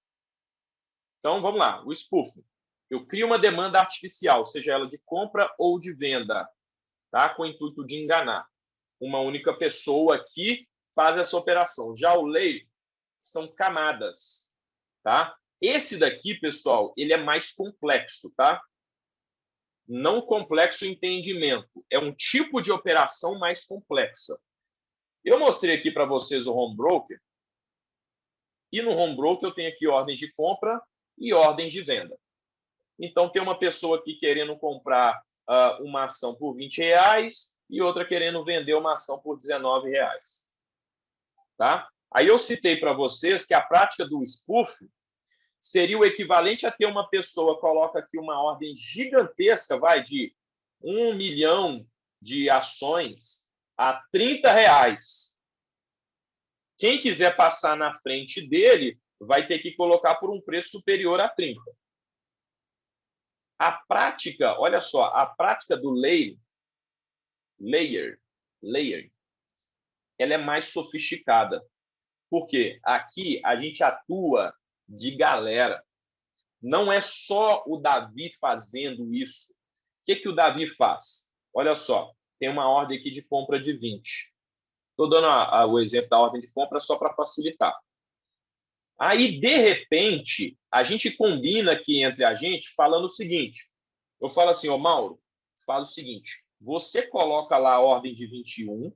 Speaker 1: Então, vamos lá. O spoofing. Eu crio uma demanda artificial, seja ela de compra ou de venda, tá? Com o intuito de enganar. Uma única pessoa aqui faz essa operação. Já o leilão são camadas, tá? Esse daqui, pessoal, ele é mais complexo, tá? Não complexo em entendimento. É um tipo de operação mais complexa. Eu mostrei aqui para vocês o home broker. E no home broker eu tenho aqui ordens de compra e ordens de venda. Então, tem uma pessoa aqui querendo comprar uma ação por R$20 e outra querendo vender uma ação por R$19. Tá? Aí eu citei para vocês que a prática do spoof seria o equivalente a ter uma pessoa coloca aqui uma ordem gigantesca, vai de 1 milhão de ações a R$30. Quem quiser passar na frente dele vai ter que colocar por um preço superior a 30. A prática, olha só, a prática do layer, ela é mais sofisticada. Por quê? Aqui a gente atua de galera. Não é só o Davi fazendo isso. O que o Davi faz? Olha só, tem uma ordem aqui de compra de 20. Estou dando o exemplo da ordem de compra só para facilitar. Aí, de repente, a gente combina aqui entre a gente falando o seguinte. Eu falo assim, Mauro, fala o seguinte, você coloca lá a ordem de 21,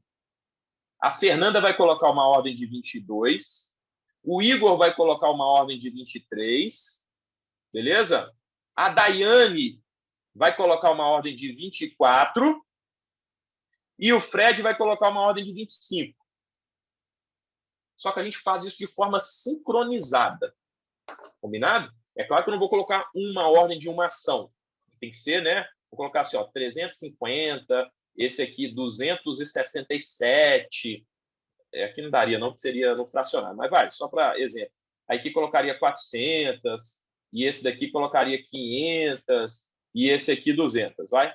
Speaker 1: a Fernanda vai colocar uma ordem de 22, o Igor vai colocar uma ordem de 23, beleza? A Daiane vai colocar uma ordem de 24 e o Fred vai colocar uma ordem de 25. Só que a gente faz isso de forma sincronizada. Combinado? É claro que eu não vou colocar uma ordem de uma ação. Tem que ser, né? Vou colocar assim, ó, 350, esse aqui 267. Aqui não daria, não, porque seria no fracionário. Mas vai, só para exemplo. Aí aqui colocaria 400, e esse daqui colocaria 500, e esse aqui 200, vai?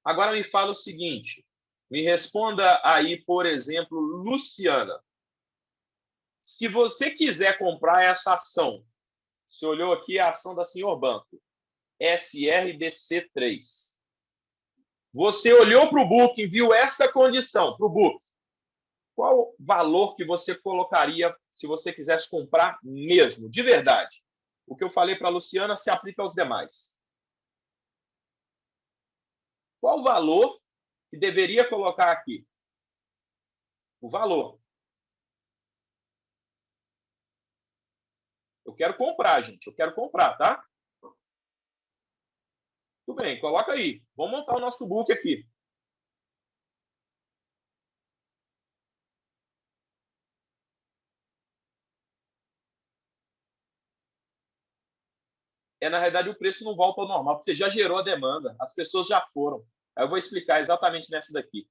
Speaker 1: Agora me fala o seguinte, me responda aí, por exemplo, Luciana. Se você quiser comprar essa ação, você olhou aqui a ação da Senhor Banco, SRBC3. Você olhou para o Booking, viu essa condição para o Booking. Qual valor que você colocaria se você quisesse comprar mesmo, de verdade? O que eu falei para a Luciana se aplica aos demais. Qual o valor que deveria colocar aqui? O valor. Eu quero comprar, gente. Eu quero comprar, tá? Tudo bem, coloca aí. Vamos montar o nosso book aqui. Na realidade, o preço não volta ao normal, porque você já gerou a demanda. As pessoas já foram. Aí eu vou explicar exatamente nessa daqui.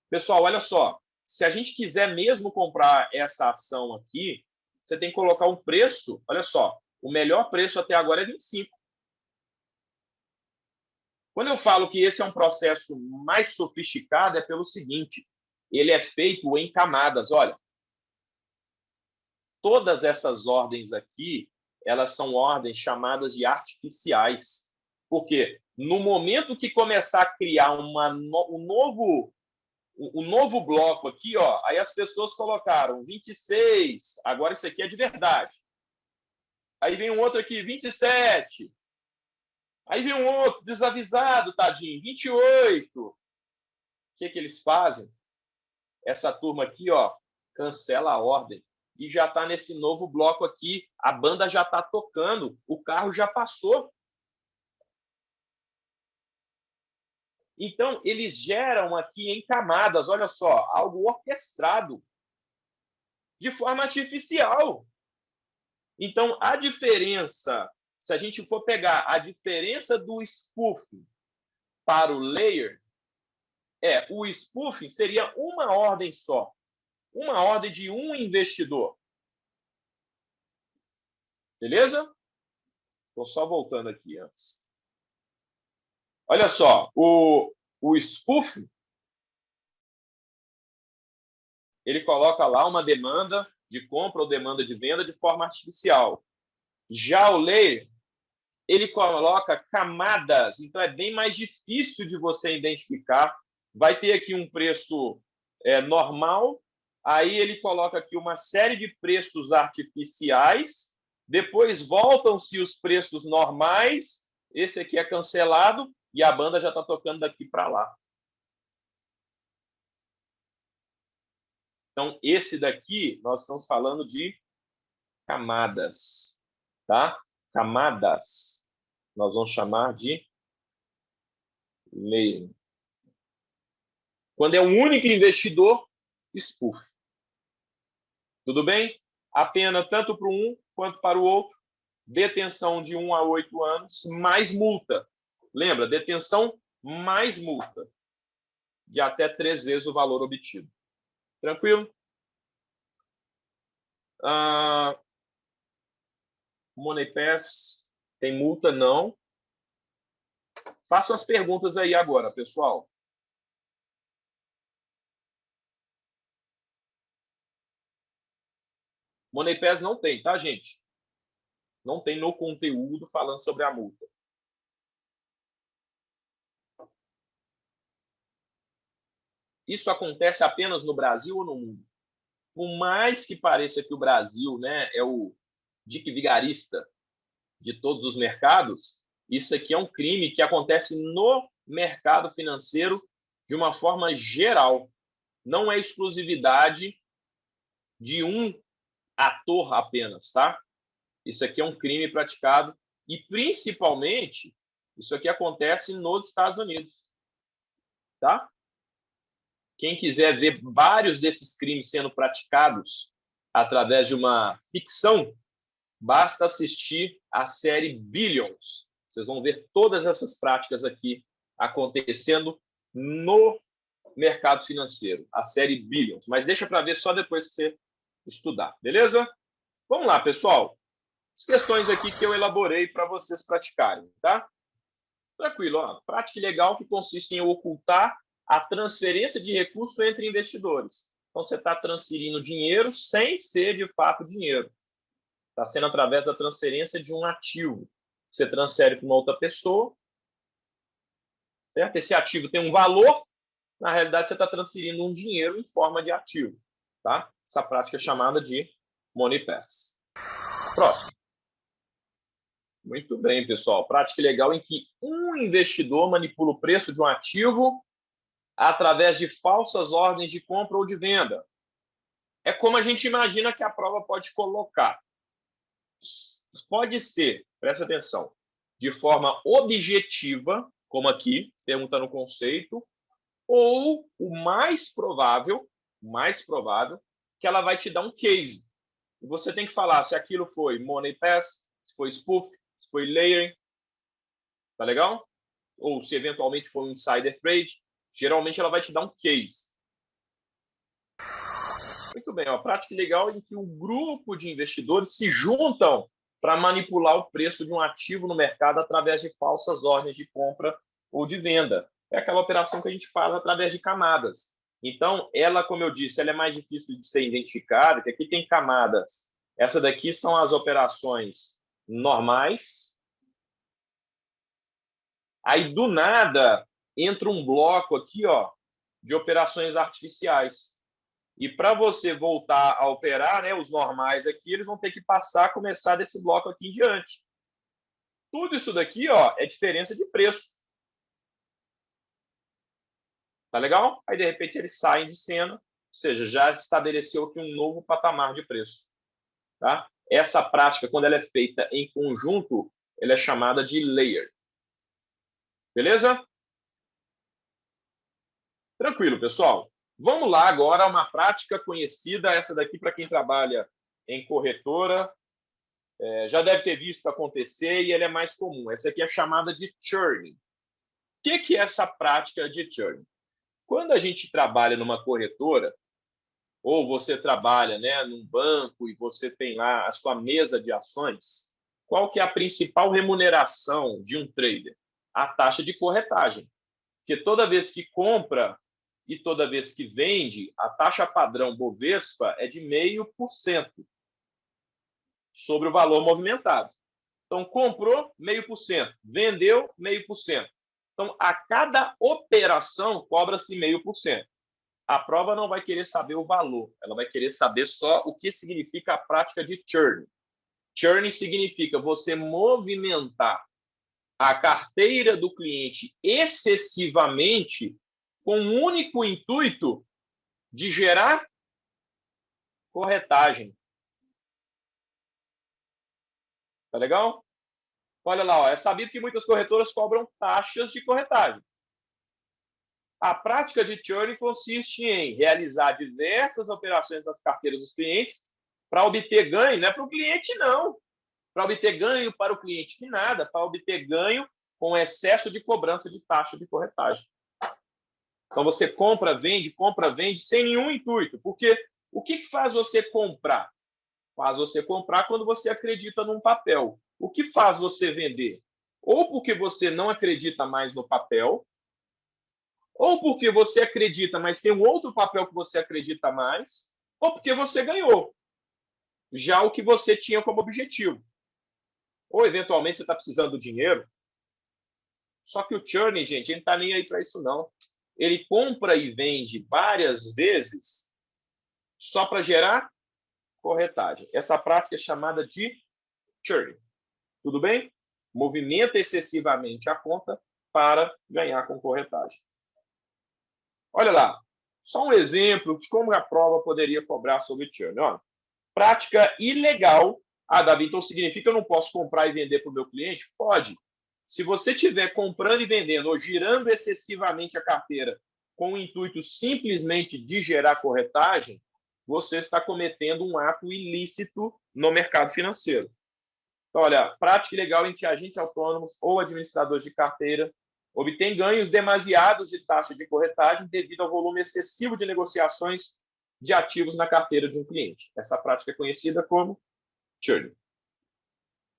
Speaker 1: Pessoal, olha só. Se a gente quiser mesmo comprar essa ação aqui, você tem que colocar um preço. Olha só, o melhor preço até agora é 25. Quando eu falo que esse é um processo mais sofisticado, é pelo seguinte, ele é feito em camadas. Olha, todas essas ordens aqui, elas são ordens chamadas de artificiais. Por quê? No momento que começar a criar um novo bloco aqui, ó, aí as pessoas colocaram 26, agora isso aqui é de verdade. Aí vem um outro aqui, 27. Aí vem um outro, desavisado, tadinho, 28. O que eles fazem? Essa turma aqui, ó, cancela a ordem. E já está nesse novo bloco aqui. A banda já está tocando, o carro já passou. Então, eles geram aqui em camadas, olha só, algo orquestrado, de forma artificial. Então, a diferença, se a gente for pegar a diferença do spoofing para o layer, o spoofing seria uma ordem só, uma ordem de um investidor. Beleza? Estou só voltando aqui antes. Olha só, o spoofing, ele coloca lá uma demanda de compra ou demanda de venda de forma artificial. Já o layer, ele coloca camadas, então é bem mais difícil de você identificar. Vai ter aqui um preço normal, aí ele coloca aqui uma série de preços artificiais, depois voltam-se os preços normais, esse aqui é cancelado e a banda já está tocando daqui para lá. Então, esse daqui, nós estamos falando de camadas, tá? Camadas. Nós vamos chamar de layering. Quando é um único investidor, spoof. Tudo bem? A pena tanto para um quanto para o outro. Detenção de 1 a 8 anos, mais multa. Lembra? Detenção mais multa. De até 3 vezes o valor obtido. Tranquilo? Money Pass tem multa? Não. Façam as perguntas aí agora, pessoal. Money Pass não tem, tá, gente? Não tem no conteúdo falando sobre a multa. Isso acontece apenas no Brasil ou no mundo? Por mais que pareça que o Brasil, né, é o dique vigarista de todos os mercados, isso aqui é um crime que acontece no mercado financeiro de uma forma geral. Não é exclusividade de um ator apenas, tá? Isso aqui é um crime praticado e, principalmente, isso aqui acontece nos Estados Unidos, tá? Quem quiser ver vários desses crimes sendo praticados através de uma ficção, basta assistir a série Billions. Vocês vão ver todas essas práticas aqui acontecendo no mercado financeiro, a série Billions. Mas deixa para ver só depois que você estudar, beleza? Vamos lá, pessoal. As questões aqui que eu elaborei para vocês praticarem, tá? Tranquilo, ó. Prática legal que consiste em ocultar a transferência de recursos entre investidores. Então, você está transferindo dinheiro sem ser, de fato, dinheiro. Está sendo através da transferência de um ativo. Você transfere para uma outra pessoa, certo? Esse ativo tem um valor, na realidade, você está transferindo um dinheiro em forma de ativo, tá? Essa prática é chamada de Money Pass. Próximo. Muito bem, pessoal. Prática legal em que um investidor manipula o preço de um ativo através de falsas ordens de compra ou de venda. É como a gente imagina que a prova pode colocar. Pode ser, presta atenção, de forma objetiva, como aqui, perguntando o conceito, ou o mais provável, que ela vai te dar um case. E você tem que falar se aquilo foi Money Pass, se foi spoof, se foi layering, tá legal? Ou se eventualmente foi um insider trade, geralmente ela vai te dar um case. Muito bem, ó, prática legal em que um grupo de investidores se juntam para manipular o preço de um ativo no mercado através de falsas ordens de compra ou de venda. É aquela operação que a gente faz através de camadas. Então, ela, como eu disse, ela é mais difícil de ser identificada, que aqui tem camadas. Essa daqui são as operações normais. Aí, do nada, entra um bloco aqui, ó, de operações artificiais. E para você voltar a operar, né, os normais aqui, eles vão ter que começar desse bloco aqui em diante. Tudo isso daqui, ó, é diferença de preço. Tá legal? Aí, de repente, eles saem de cena, ou seja, já estabeleceu aqui um novo patamar de preço. Tá? Essa prática, quando ela é feita em conjunto, ela é chamada de layer. Beleza? Tranquilo, pessoal. Vamos lá agora a uma prática conhecida, essa daqui para quem trabalha em corretora, já deve ter visto acontecer e ela é mais comum. Essa aqui é chamada de churning. O que é essa prática de churning? Quando a gente trabalha numa corretora, ou você trabalha, né, num banco e você tem lá a sua mesa de ações, qual que é a principal remuneração de um trader? A taxa de corretagem. Porque toda vez que compra e toda vez que vende, a taxa padrão Bovespa é de 0,5% sobre o valor movimentado. Então, comprou 0,5%, vendeu 0,5%. Então, a cada operação cobra-se 0,5%. A prova não vai querer saber o valor, ela vai querer saber só o que significa a prática de churn. Churn significa você movimentar a carteira do cliente excessivamente com o único intuito de gerar corretagem. Tá legal? Olha lá, ó, é sabido que muitas corretoras cobram taxas de corretagem. A prática de churn consiste em realizar diversas operações nas carteiras dos clientes para obter ganho, não é para o cliente, não. Para obter ganho para o cliente, que nada, para obter ganho com excesso de cobrança de taxa de corretagem. Então, você compra, vende, sem nenhum intuito. Porque o que faz você comprar? Faz você comprar quando você acredita num papel. O que faz você vender? Ou porque você não acredita mais no papel, ou porque você acredita, mas tem um outro papel que você acredita mais, ou porque você ganhou já o que você tinha como objetivo. Ou, eventualmente, você está precisando do dinheiro. Só que o churn, gente, ele não está nem aí para isso, não. Ele compra e vende várias vezes só para gerar corretagem. Essa prática é chamada de churn. Tudo bem? Movimenta excessivamente a conta para ganhar com corretagem. Olha lá, só um exemplo de como a prova poderia cobrar sobre churn. Ó, prática ilegal. Ah, Davi, então significa que eu não posso comprar e vender para o meu cliente? Pode. Se você estiver comprando e vendendo ou girando excessivamente a carteira com o intuito simplesmente de gerar corretagem, você está cometendo um ato ilícito no mercado financeiro. Então, olha, prática ilegal em que agentes autônomos ou administradores de carteira obtêm ganhos demasiados de taxa de corretagem devido ao volume excessivo de negociações de ativos na carteira de um cliente. Essa prática é conhecida como churn.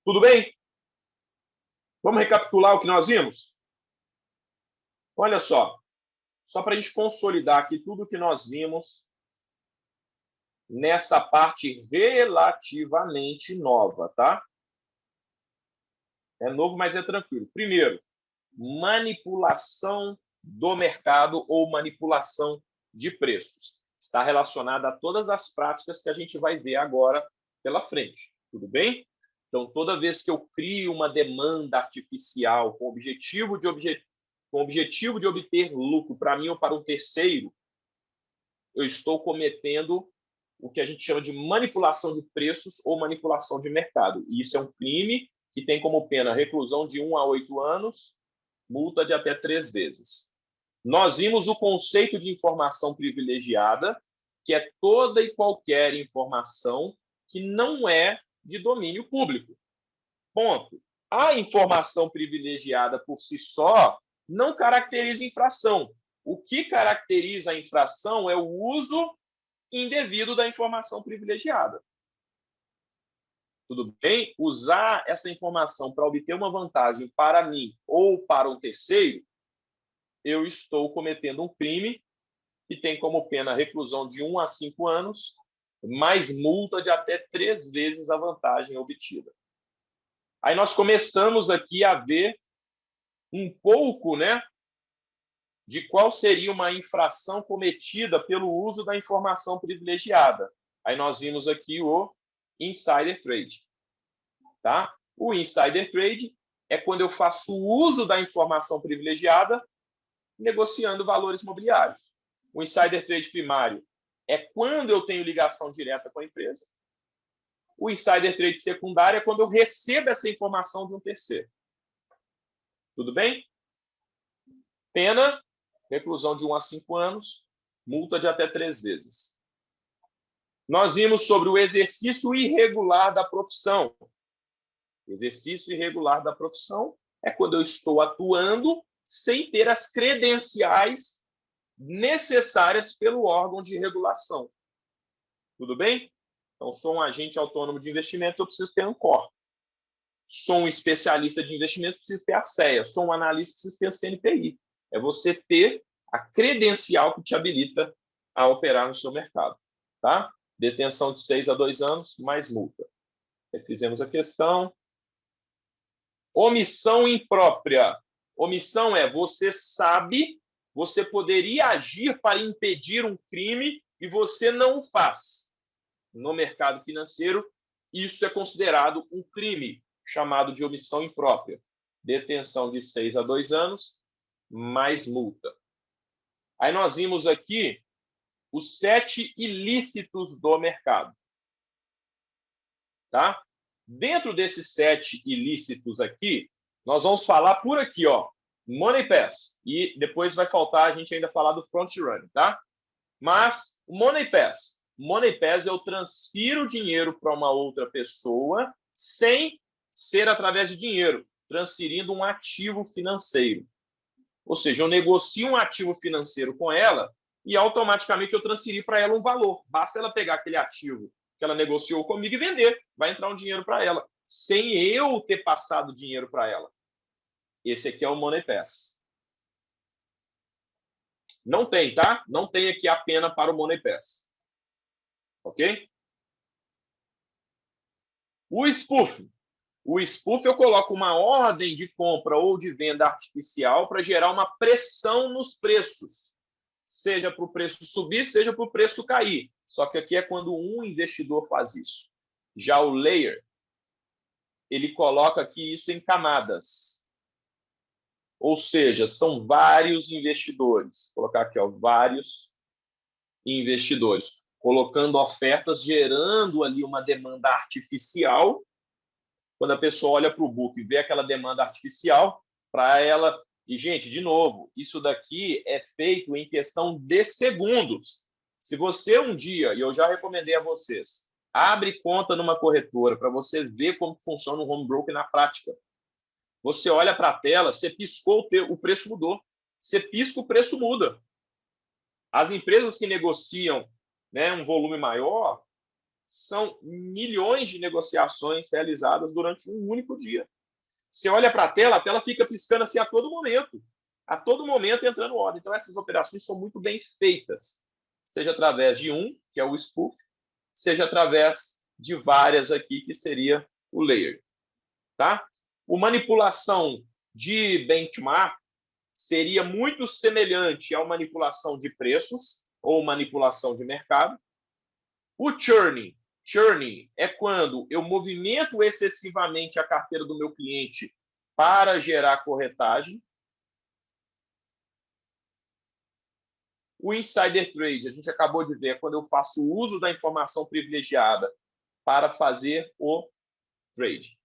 Speaker 1: Tudo bem? Vamos recapitular o que nós vimos? Olha só para a gente consolidar aqui tudo o que nós vimos nessa parte relativamente nova, tá? É novo, mas é tranquilo. Primeiro, manipulação do mercado ou manipulação de preços. Está relacionada a todas as práticas que a gente vai ver agora pela frente. Tudo bem? Então, toda vez que eu crio uma demanda artificial com o objetivo de obter lucro para mim ou para um terceiro, eu estou cometendo o que a gente chama de manipulação de preços ou manipulação de mercado. E isso é um crime que tem como pena reclusão de 1 a 8 anos, multa de até 3 vezes. Nós vimos o conceito de informação privilegiada, que é toda e qualquer informação que não é de domínio público. Ponto. A informação privilegiada por si só não caracteriza infração. O que caracteriza a infração é o uso indevido da informação privilegiada. Tudo bem? Usar essa informação para obter uma vantagem para mim ou para um terceiro, eu estou cometendo um crime que tem como pena reclusão de 1 a 5 anos, mais multa de até 3 vezes a vantagem obtida. Aí nós começamos aqui a ver um pouco, né, de qual seria uma infração cometida pelo uso da informação privilegiada. Aí nós vimos aqui o insider trade. Tá? O insider trade é quando eu faço uso da informação privilegiada negociando valores imobiliários. O insider trade primário é quando eu tenho ligação direta com a empresa. O insider trade secundário é quando eu recebo essa informação de um terceiro. Tudo bem? Pena, reclusão de 1 a 5 anos, multa de até 3 vezes. Nós vimos sobre o exercício irregular da profissão. Exercício irregular da profissão é quando eu estou atuando sem ter as credenciais necessárias pelo órgão de regulação. Tudo bem? Então, sou um agente autônomo de investimento, eu preciso ter ANCOR. Sou um especialista de investimento, preciso ter a CEA. Sou um analista, preciso ter a CNPI. É você ter a credencial que te habilita a operar no seu mercado. Tá? Detenção de 6 a 2 anos, mais multa. Aí fizemos a questão. Omissão imprópria. Omissão é você sabe, você poderia agir para impedir um crime e você não o faz. No mercado financeiro, isso é considerado um crime, chamado de omissão imprópria. Detenção de 6 a 2 anos, mais multa. Aí nós vimos aqui os 7 ilícitos do mercado. Tá? Dentro desses 7 ilícitos aqui, nós vamos falar por aqui, ó, Money Pass. E depois vai faltar a gente ainda falar do Front Run, tá? Mas o Money Pass. Money Pass eu transfiro dinheiro para uma outra pessoa sem ser através de dinheiro, transferindo um ativo financeiro. Ou seja, eu negocio um ativo financeiro com ela e automaticamente eu transferi para ela um valor. Basta ela pegar aquele ativo que ela negociou comigo e vender. Vai entrar um dinheiro para ela, sem eu ter passado dinheiro para ela. Esse aqui é o Money Pass. Não tem, tá? Não tem aqui a pena para o Money Pass. Ok? O spoof. O spoof eu coloco uma ordem de compra ou de venda artificial para gerar uma pressão nos preços. Seja para o preço subir, seja para o preço cair. Só que aqui é quando um investidor faz isso. Já o layer, ele coloca aqui isso em camadas. Ou seja, são vários investidores. Vou colocar aqui, ó, vários investidores. Colocando ofertas, gerando ali uma demanda artificial. Quando a pessoa olha para o book e vê aquela demanda artificial, para ela... E, gente, de novo, isso daqui é feito em questão de segundos. Se você um dia, e eu já recomendei a vocês, abre conta numa corretora para você ver como funciona o home broker na prática. Você olha para a tela, você piscou, o preço mudou. Você pisca, o preço muda. As empresas que negociam, né, um volume maior, são milhões de negociações realizadas durante um único dia. Você olha para a tela fica piscando assim a todo momento entrando ordem. Então, essas operações são muito bem feitas, seja através de um, que é o spoof, seja através de várias aqui, que seria o layer. Tá? O manipulação de benchmark seria muito semelhante à manipulação de preços ou manipulação de mercado. O churning. Churning é quando eu movimento excessivamente a carteira do meu cliente para gerar corretagem. O insider trade, a gente acabou de ver, é quando eu faço uso da informação privilegiada para fazer o trade.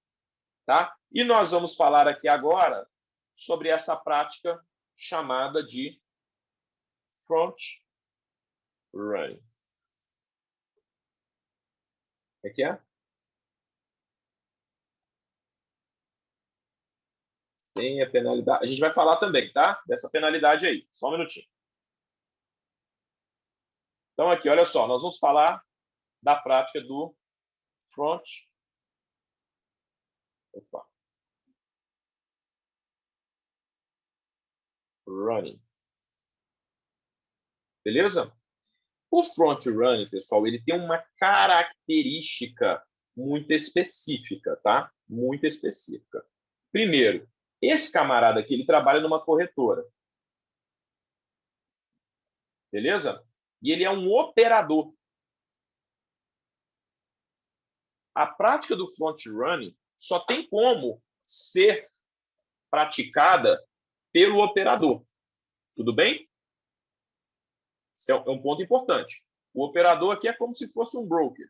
Speaker 1: Tá? E nós vamos falar aqui agora sobre essa prática chamada de front run. O que é? Tem a penalidade. A gente vai falar também, tá? Dessa penalidade aí. Só um minutinho. Então, aqui, olha só. Nós vamos falar da prática do front running. Beleza? O front running, pessoal, ele tem uma característica muito específica, tá? Muito específica. Primeiro, esse camarada aqui, ele trabalha numa corretora. Beleza? E ele é um operador. A prática do front running só tem como ser praticada pelo operador. Tudo bem? Esse é um ponto importante. O operador aqui é como se fosse um broker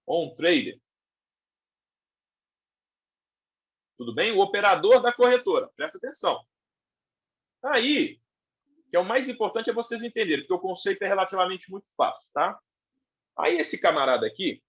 Speaker 1: ou um trader. Tudo bem? O operador da corretora. Presta atenção. Aí, que é o mais importante é vocês entenderem, porque o conceito é relativamente muito fácil, tá? Aí esse camarada aqui,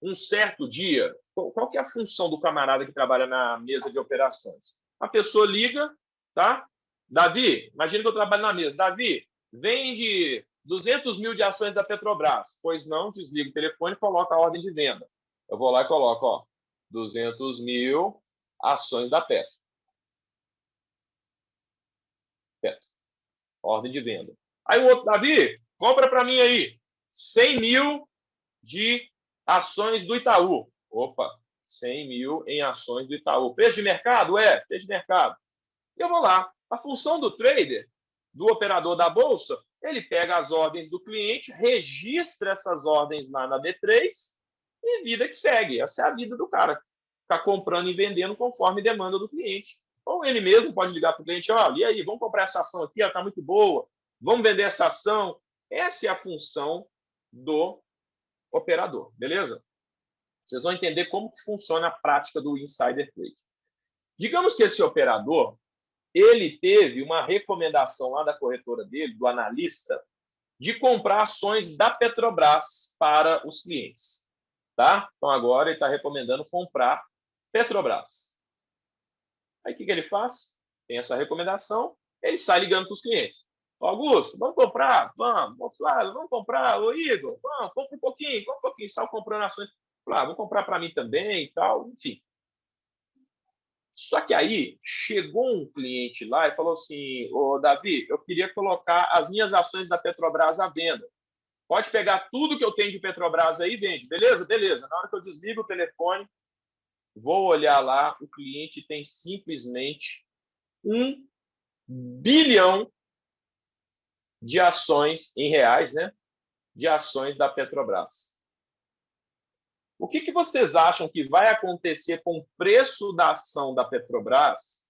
Speaker 1: um certo dia, qual que é a função do camarada que trabalha na mesa de operações? A pessoa liga, tá? Davi, imagina que eu trabalho na mesa. Davi, vende 200 mil de ações da Petrobras. Pois não, desliga o telefone e coloca a ordem de venda. Eu vou lá e coloco, ó, 200 mil ações da Petro. Ordem de venda. Aí o outro, Davi, compra para mim aí 100 mil de ações do Itaú. Opa, 100 mil em ações do Itaú. Preço de mercado? Preço de mercado. Eu vou lá. A função do trader, do operador da bolsa, ele pega as ordens do cliente, registra essas ordens lá na D3 e vida que segue. Essa é a vida do cara. Ficar comprando e vendendo conforme demanda do cliente. Ou ele mesmo pode ligar para o cliente, ó, e aí, vamos comprar essa ação aqui, ela está muito boa, vamos vender essa ação. Essa é a função do operador, beleza? Vocês vão entender como que funciona a prática do insider trade. Digamos que esse operador, ele teve uma recomendação lá da corretora dele, do analista, de comprar ações da Petrobras para os clientes. Tá? Então, agora ele está recomendando comprar Petrobras. Aí, o que ele faz? Tem essa recomendação, ele sai ligando para os clientes. Augusto, vamos comprar? Vamos. Flávio, vamos comprar? Ô, Igor, vamos, compra um pouquinho, compra um pouquinho. Estava comprando ações. Flávio, vou comprar para mim também e tal, enfim. Só que aí chegou um cliente lá e falou assim: ô, Davi, eu queria colocar as minhas ações da Petrobras à venda. Pode pegar tudo que eu tenho de Petrobras aí e vende. Beleza? Beleza. Na hora que eu desligo o telefone, vou olhar lá, o cliente tem simplesmente 1 bilhão de ações em reais, né? De ações da Petrobras. O que vocês acham que vai acontecer com o preço da ação da Petrobras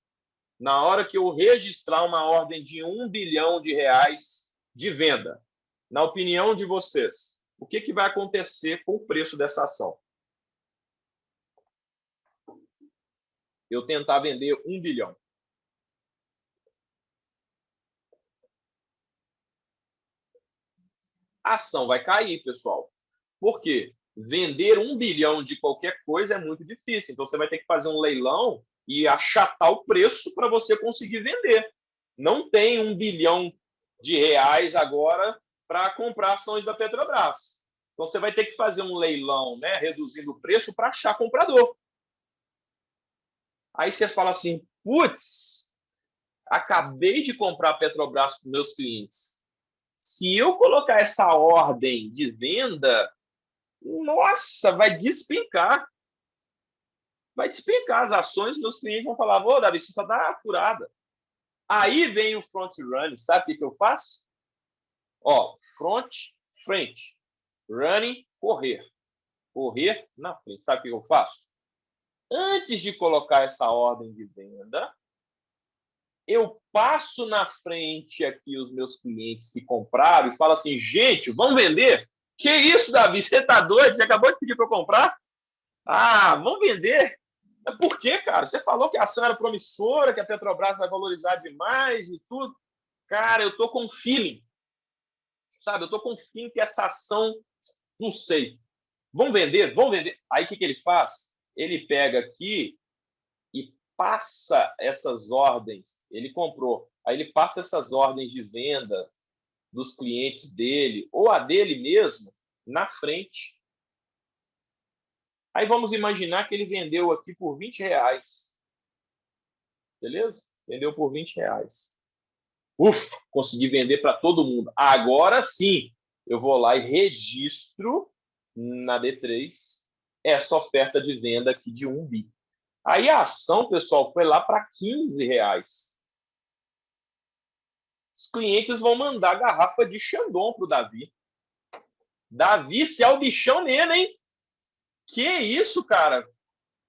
Speaker 1: na hora que eu registrar uma ordem de 1 bilhão de reais de venda? Na opinião de vocês, o que vai acontecer com o preço dessa ação? Eu tentar vender 1 bilhão. A ação vai cair, pessoal. Por quê? Vender 1 bilhão de qualquer coisa é muito difícil. Então, você vai ter que fazer um leilão e achatar o preço para você conseguir vender. Não tem 1 bilhão de reais agora para comprar ações da Petrobras. Então, você vai ter que fazer um leilão, né, reduzindo o preço para achar comprador. Aí você fala assim, putz, acabei de comprar a Petrobras para meus clientes. Se eu colocar essa ordem de venda, nossa, vai despencar. Vai despencar as ações, meus clientes vão falar, ô, Davi, você só dá furada. Aí vem o front running, sabe o que eu faço? Ó, frente, running, correr. Correr na frente. Sabe o que eu faço? Antes de colocar essa ordem de venda, eu passo na frente aqui os meus clientes que compraram e falo assim, gente, vamos vender? Que isso, Davi? Você tá doido? Você acabou de pedir para eu comprar? Ah, vamos vender? Mas por quê, cara? Você falou que a ação era promissora, que a Petrobras vai valorizar demais e tudo. Cara, eu tô com feeling. Sabe? Eu tô com feeling que essa ação, não sei. Vamos vender? Vamos vender. Aí o que ele faz? Ele pega aqui e passa essas ordens. Ele comprou. Aí ele passa essas ordens de venda dos clientes dele, ou a dele mesmo, na frente. Aí vamos imaginar que ele vendeu aqui por 20 reais. Beleza? Vendeu por 20 reais. Ufa, consegui vender para todo mundo. Agora sim, eu vou lá e registro na B3 essa oferta de venda aqui de 1 bi. Aí a ação, pessoal, foi lá para 15 reais. Os clientes vão mandar garrafa de Chandon para o Davi. Davi, você é o bichão mesmo, hein? Que isso, cara?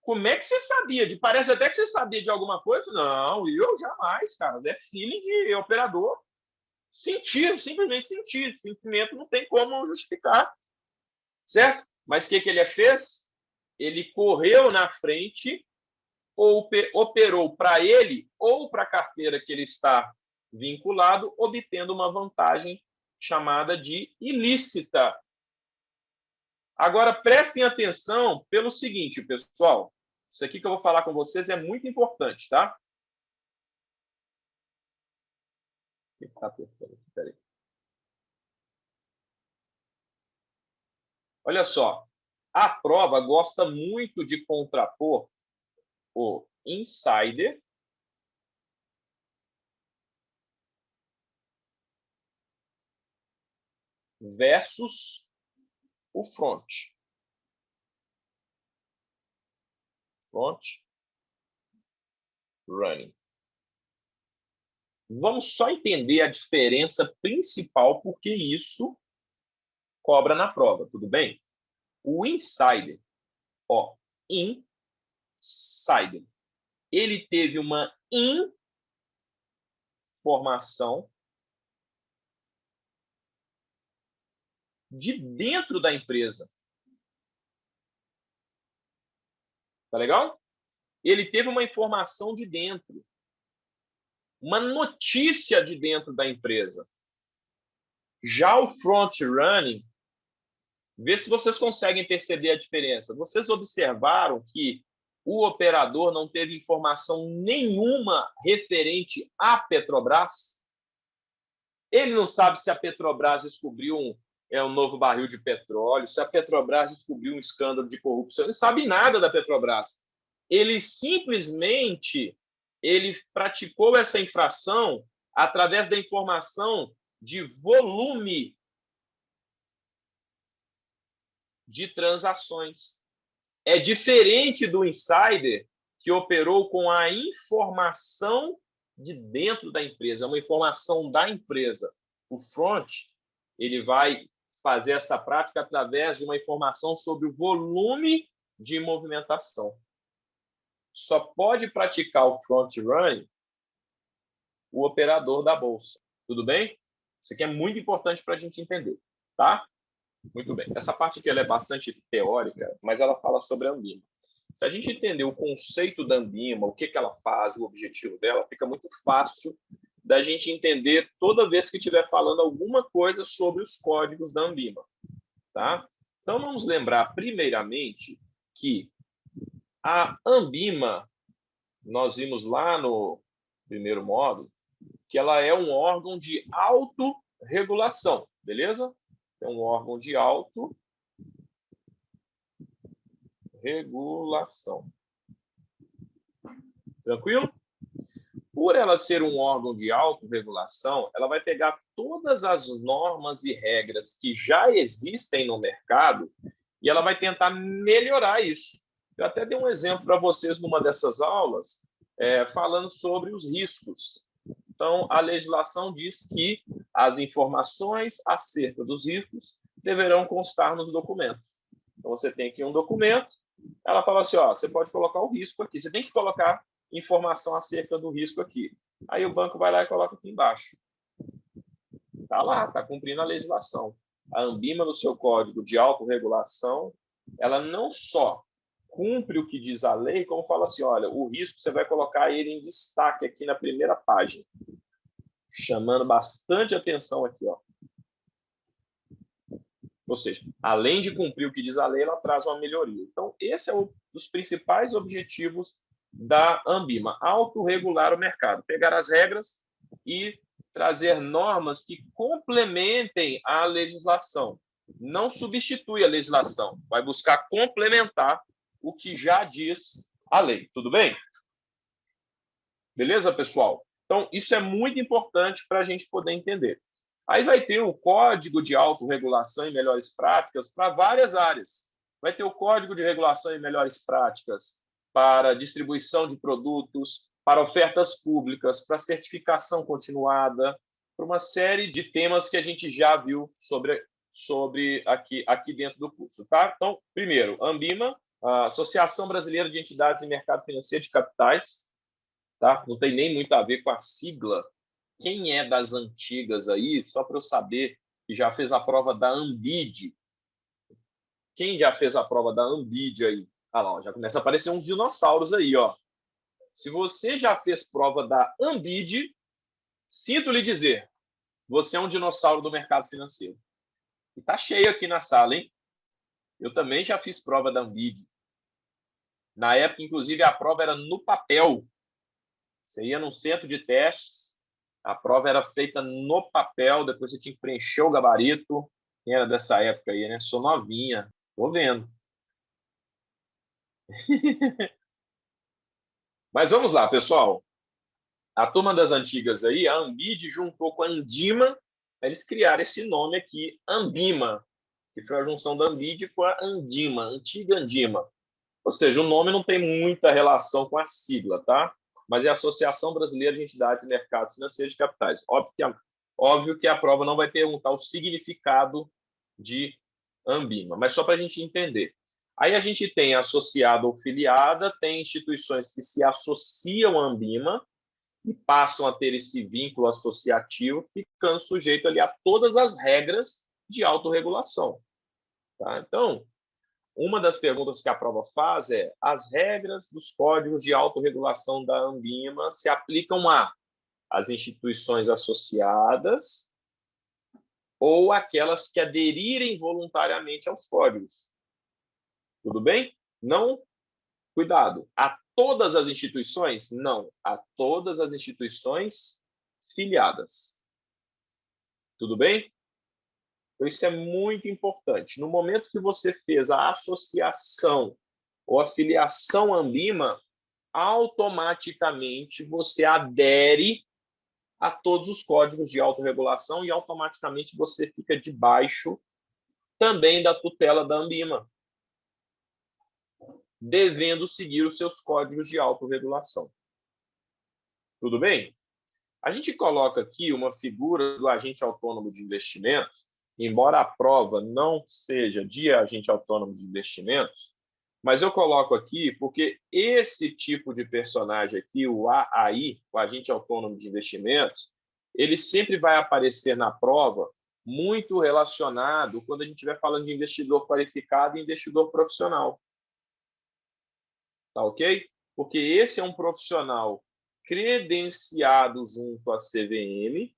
Speaker 1: Como é que você sabia? Parece até que você sabia de alguma coisa. Não, eu jamais, cara. É feeling de operador. Sentir, simplesmente sentir. Sentimento não tem como justificar. Certo? Mas o que ele fez? Ele correu na frente ou operou para ele ou para a carteira que ele está vinculado, obtendo uma vantagem chamada de ilícita. Agora, prestem atenção pelo seguinte, pessoal. Isso aqui que eu vou falar com vocês é muito importante, tá? Peraí. Olha só. A prova gosta muito de contrapor o insider versus o front. Front running. Vamos só entender a diferença principal, porque isso cobra na prova, tudo bem? O insider, ó, insider, ele teve uma informação de dentro da empresa. Tá legal? Ele teve uma informação de dentro, uma notícia de dentro da empresa. Já o front running, vê se vocês conseguem perceber a diferença. Vocês observaram que o operador não teve informação nenhuma referente à Petrobras? Ele não sabe se a Petrobras descobriu um novo barril de petróleo, se a Petrobras descobriu um escândalo de corrupção. Ele não sabe nada da Petrobras. Ele simplesmente praticou essa infração através da informação de volume de transações. É diferente do insider, que operou com a informação de dentro da empresa, uma informação da empresa. O front, ele vai fazer essa prática através de uma informação sobre o volume de movimentação. Só pode praticar o front run o operador da bolsa. Tudo bem? Isso aqui é muito importante para a gente entender, tá? Muito bem. Essa parte aqui ela é bastante teórica, mas ela fala sobre a Ambima. Se a gente entender o conceito da Ambima, o que ela faz, o objetivo dela, fica muito fácil da gente entender toda vez que estiver falando alguma coisa sobre os códigos da Ambima. Tá? Então, vamos lembrar, primeiramente, que a Ambima, nós vimos lá no primeiro módulo, que ela é um órgão de autorregulação, beleza? É um órgão de autorregulação. Tranquilo? Por ela ser um órgão de autorregulação, ela vai pegar todas as normas e regras que já existem no mercado e ela vai tentar melhorar isso. Eu até dei um exemplo para vocês numa dessas aulas, falando sobre os riscos. Então, a legislação diz que as informações acerca dos riscos deverão constar nos documentos. Então, você tem aqui um documento, ela fala assim, ó, você pode colocar o risco aqui, você tem que colocar informação acerca do risco aqui. Aí o banco vai lá e coloca aqui embaixo. Está lá, está cumprindo a legislação. A Ambima, no seu código de autorregulação, ela não só cumpre o que diz a lei, como fala assim, olha, o risco você vai colocar ele em destaque aqui na primeira página, chamando bastante atenção aqui, ó. Ou seja, além de cumprir o que diz a lei, ela traz uma melhoria. Então, esse é um dos principais objetivos da Ambima, autorregular o mercado, pegar as regras e trazer normas que complementem a legislação. Não substitui a legislação, vai buscar complementar o que já diz a lei. Tudo bem? Beleza, pessoal? Então, isso é muito importante para a gente poder entender. Aí vai ter o Código de Autorregulação e Melhores Práticas para várias áreas. Vai ter o Código de Regulação e Melhores Práticas para distribuição de produtos, para ofertas públicas, para certificação continuada, para uma série de temas que a gente já viu sobre aqui dentro do curso. Tá? Então, primeiro, Ambima, a Associação Brasileira de Entidades e Mercado Financeiro de Capitais. Tá? Não tem nem muito a ver com a sigla. Quem é das antigas aí, só para eu saber, que já fez a prova da Ambid. Quem já fez a prova da Ambid aí? Ah lá, já começa a aparecer uns dinossauros aí, ó. Se você já fez prova da Ambid, sinto lhe dizer, você é um dinossauro do mercado financeiro. E tá cheio aqui na sala, hein? Eu também já fiz prova da Ambid. Na época, inclusive, a prova era no papel. Você ia num centro de testes, a prova era feita no papel, depois você tinha que preencher o gabarito. Quem era dessa época aí, né? Sou novinha, tô vendo. Mas vamos lá, pessoal. A turma das antigas aí, a Ambid juntou com a Andima, eles criaram esse nome aqui, Ambima, que foi a junção da Ambid com a Andima, antiga Andima. Ou seja, o nome não tem muita relação com a sigla, tá? Mas é a Associação Brasileira de Entidades e Mercados Financeiros de Capitais. Óbvio que a prova não vai perguntar o significado de Ambima, mas só para a gente entender. Aí a gente tem associada ou filiada, tem instituições que se associam à Ambima e passam a ter esse vínculo associativo, ficando sujeito ali a todas as regras de autorregulação. Tá? Então, uma das perguntas que a prova faz é: as regras dos códigos de autorregulação da Anbima se aplicam às instituições associadas ou aquelas que aderirem voluntariamente aos códigos? Tudo bem? Não, cuidado. A todas as instituições? Não. A todas as instituições filiadas. Tudo bem? Então, isso é muito importante. No momento que você fez a associação ou a filiação à Anbima, automaticamente você adere a todos os códigos de autorregulação e automaticamente você fica debaixo também da tutela da Anbima, devendo seguir os seus códigos de autorregulação. Tudo bem? A gente coloca aqui uma figura do agente autônomo de investimentos, embora a prova não seja de agente autônomo de investimentos, mas eu coloco aqui porque esse tipo de personagem aqui, o AI, o agente autônomo de investimentos, ele sempre vai aparecer na prova muito relacionado quando a gente estiver falando de investidor qualificado e investidor profissional. Tá ok? Porque esse é um profissional credenciado junto à CVM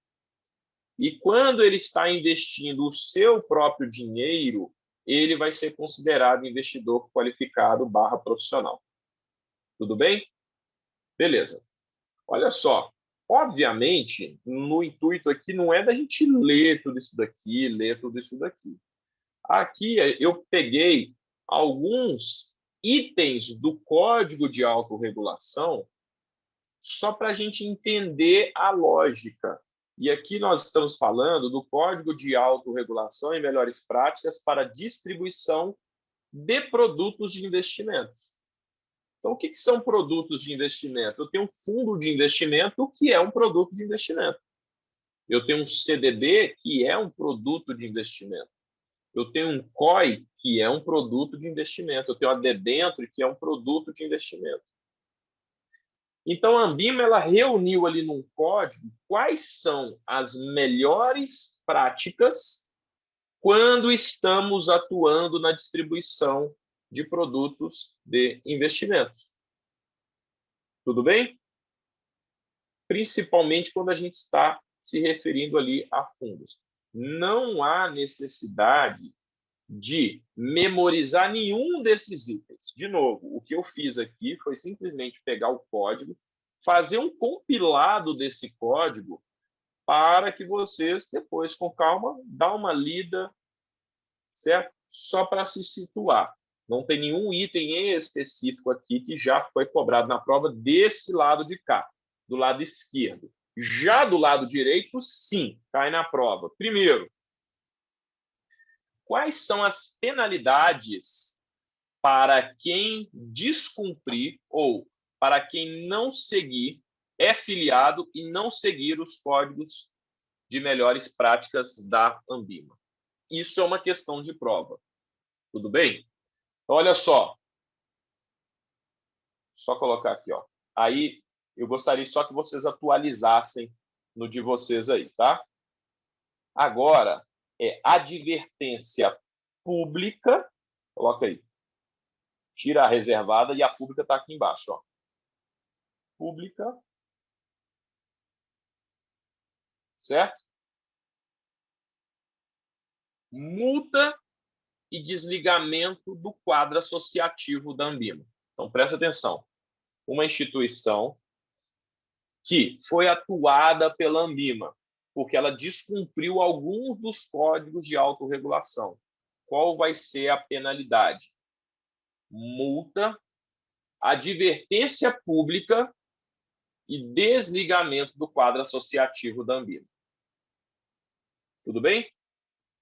Speaker 1: e quando ele está investindo o seu próprio dinheiro, ele vai ser considerado investidor qualificado / profissional. Tudo bem? Beleza. Olha só, obviamente, no intuito aqui não é da gente ler tudo isso daqui, ler tudo isso daqui. Aqui eu peguei alguns itens do Código de Autorregulação só para a gente entender a lógica. E aqui nós estamos falando do Código de Autorregulação e Melhores Práticas para Distribuição de Produtos de Investimentos. Então, o que são produtos de investimento? Eu tenho um fundo de investimento, que é um produto de investimento. Eu tenho um CDB, que é um produto de investimento. Eu tenho um COI, que é um produto de investimento. Eu tenho a debênture, que é um produto de investimento. Então, a Anbima ela reuniu ali num código quais são as melhores práticas quando estamos atuando na distribuição de produtos de investimentos. Tudo bem? Principalmente quando a gente está se referindo ali a fundos. Não há necessidade de memorizar nenhum desses itens. De novo, o que eu fiz aqui foi simplesmente pegar o código, fazer um compilado desse código para que vocês depois, com calma, dá uma lida, certo? Só para se situar. Não tem nenhum item específico aqui que já foi cobrado na prova desse lado de cá, do lado esquerdo. Já do lado direito, sim, cai na prova. Primeiro, quais são as penalidades para quem descumprir ou para quem não seguir, é filiado e não seguir os códigos de melhores práticas da Anbima? Isso é uma questão de prova. Tudo bem? Então, olha só colocar aqui, ó. Aí eu gostaria só que vocês atualizassem no de vocês aí, tá? Agora é advertência pública, coloca aí. Tira a reservada e a pública está aqui embaixo, ó. Pública, certo? Multa e desligamento do quadro associativo da Anbima. Então, presta atenção. Uma instituição que foi atuada pela Anbima, porque ela descumpriu alguns dos códigos de autorregulação. Qual vai ser a penalidade? Multa, advertência pública e desligamento do quadro associativo da Anbima. Tudo bem?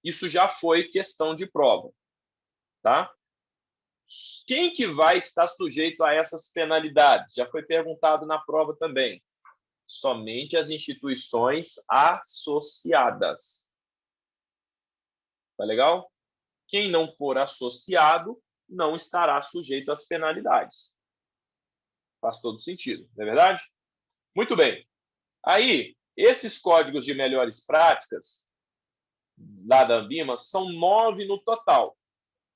Speaker 1: Isso já foi questão de prova, tá? Quem que vai estar sujeito a essas penalidades? Já foi perguntado na prova também. Somente as instituições associadas. Tá legal? Quem não for associado não estará sujeito às penalidades. Faz todo sentido, não é verdade? Muito bem. Aí, esses códigos de melhores práticas, lá da Ambima são 9 no total.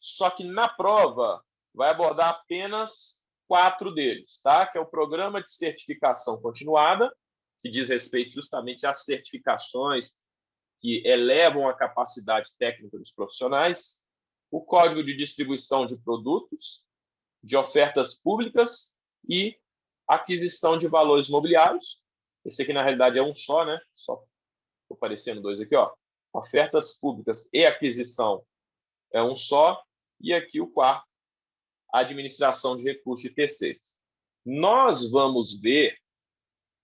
Speaker 1: Só que na prova vai abordar apenas 4 deles, tá? Que é o Programa de Certificação Continuada, que diz respeito justamente às certificações que elevam a capacidade técnica dos profissionais, o Código de Distribuição de Produtos, de Ofertas Públicas e Aquisição de Valores Mobiliários. Esse aqui, na realidade, é um só, né? Só estou aparecendo 2 aqui, ó. Ofertas Públicas e Aquisição é um só. E aqui o quarto, Administração de Recursos de Terceiros. Nós vamos ver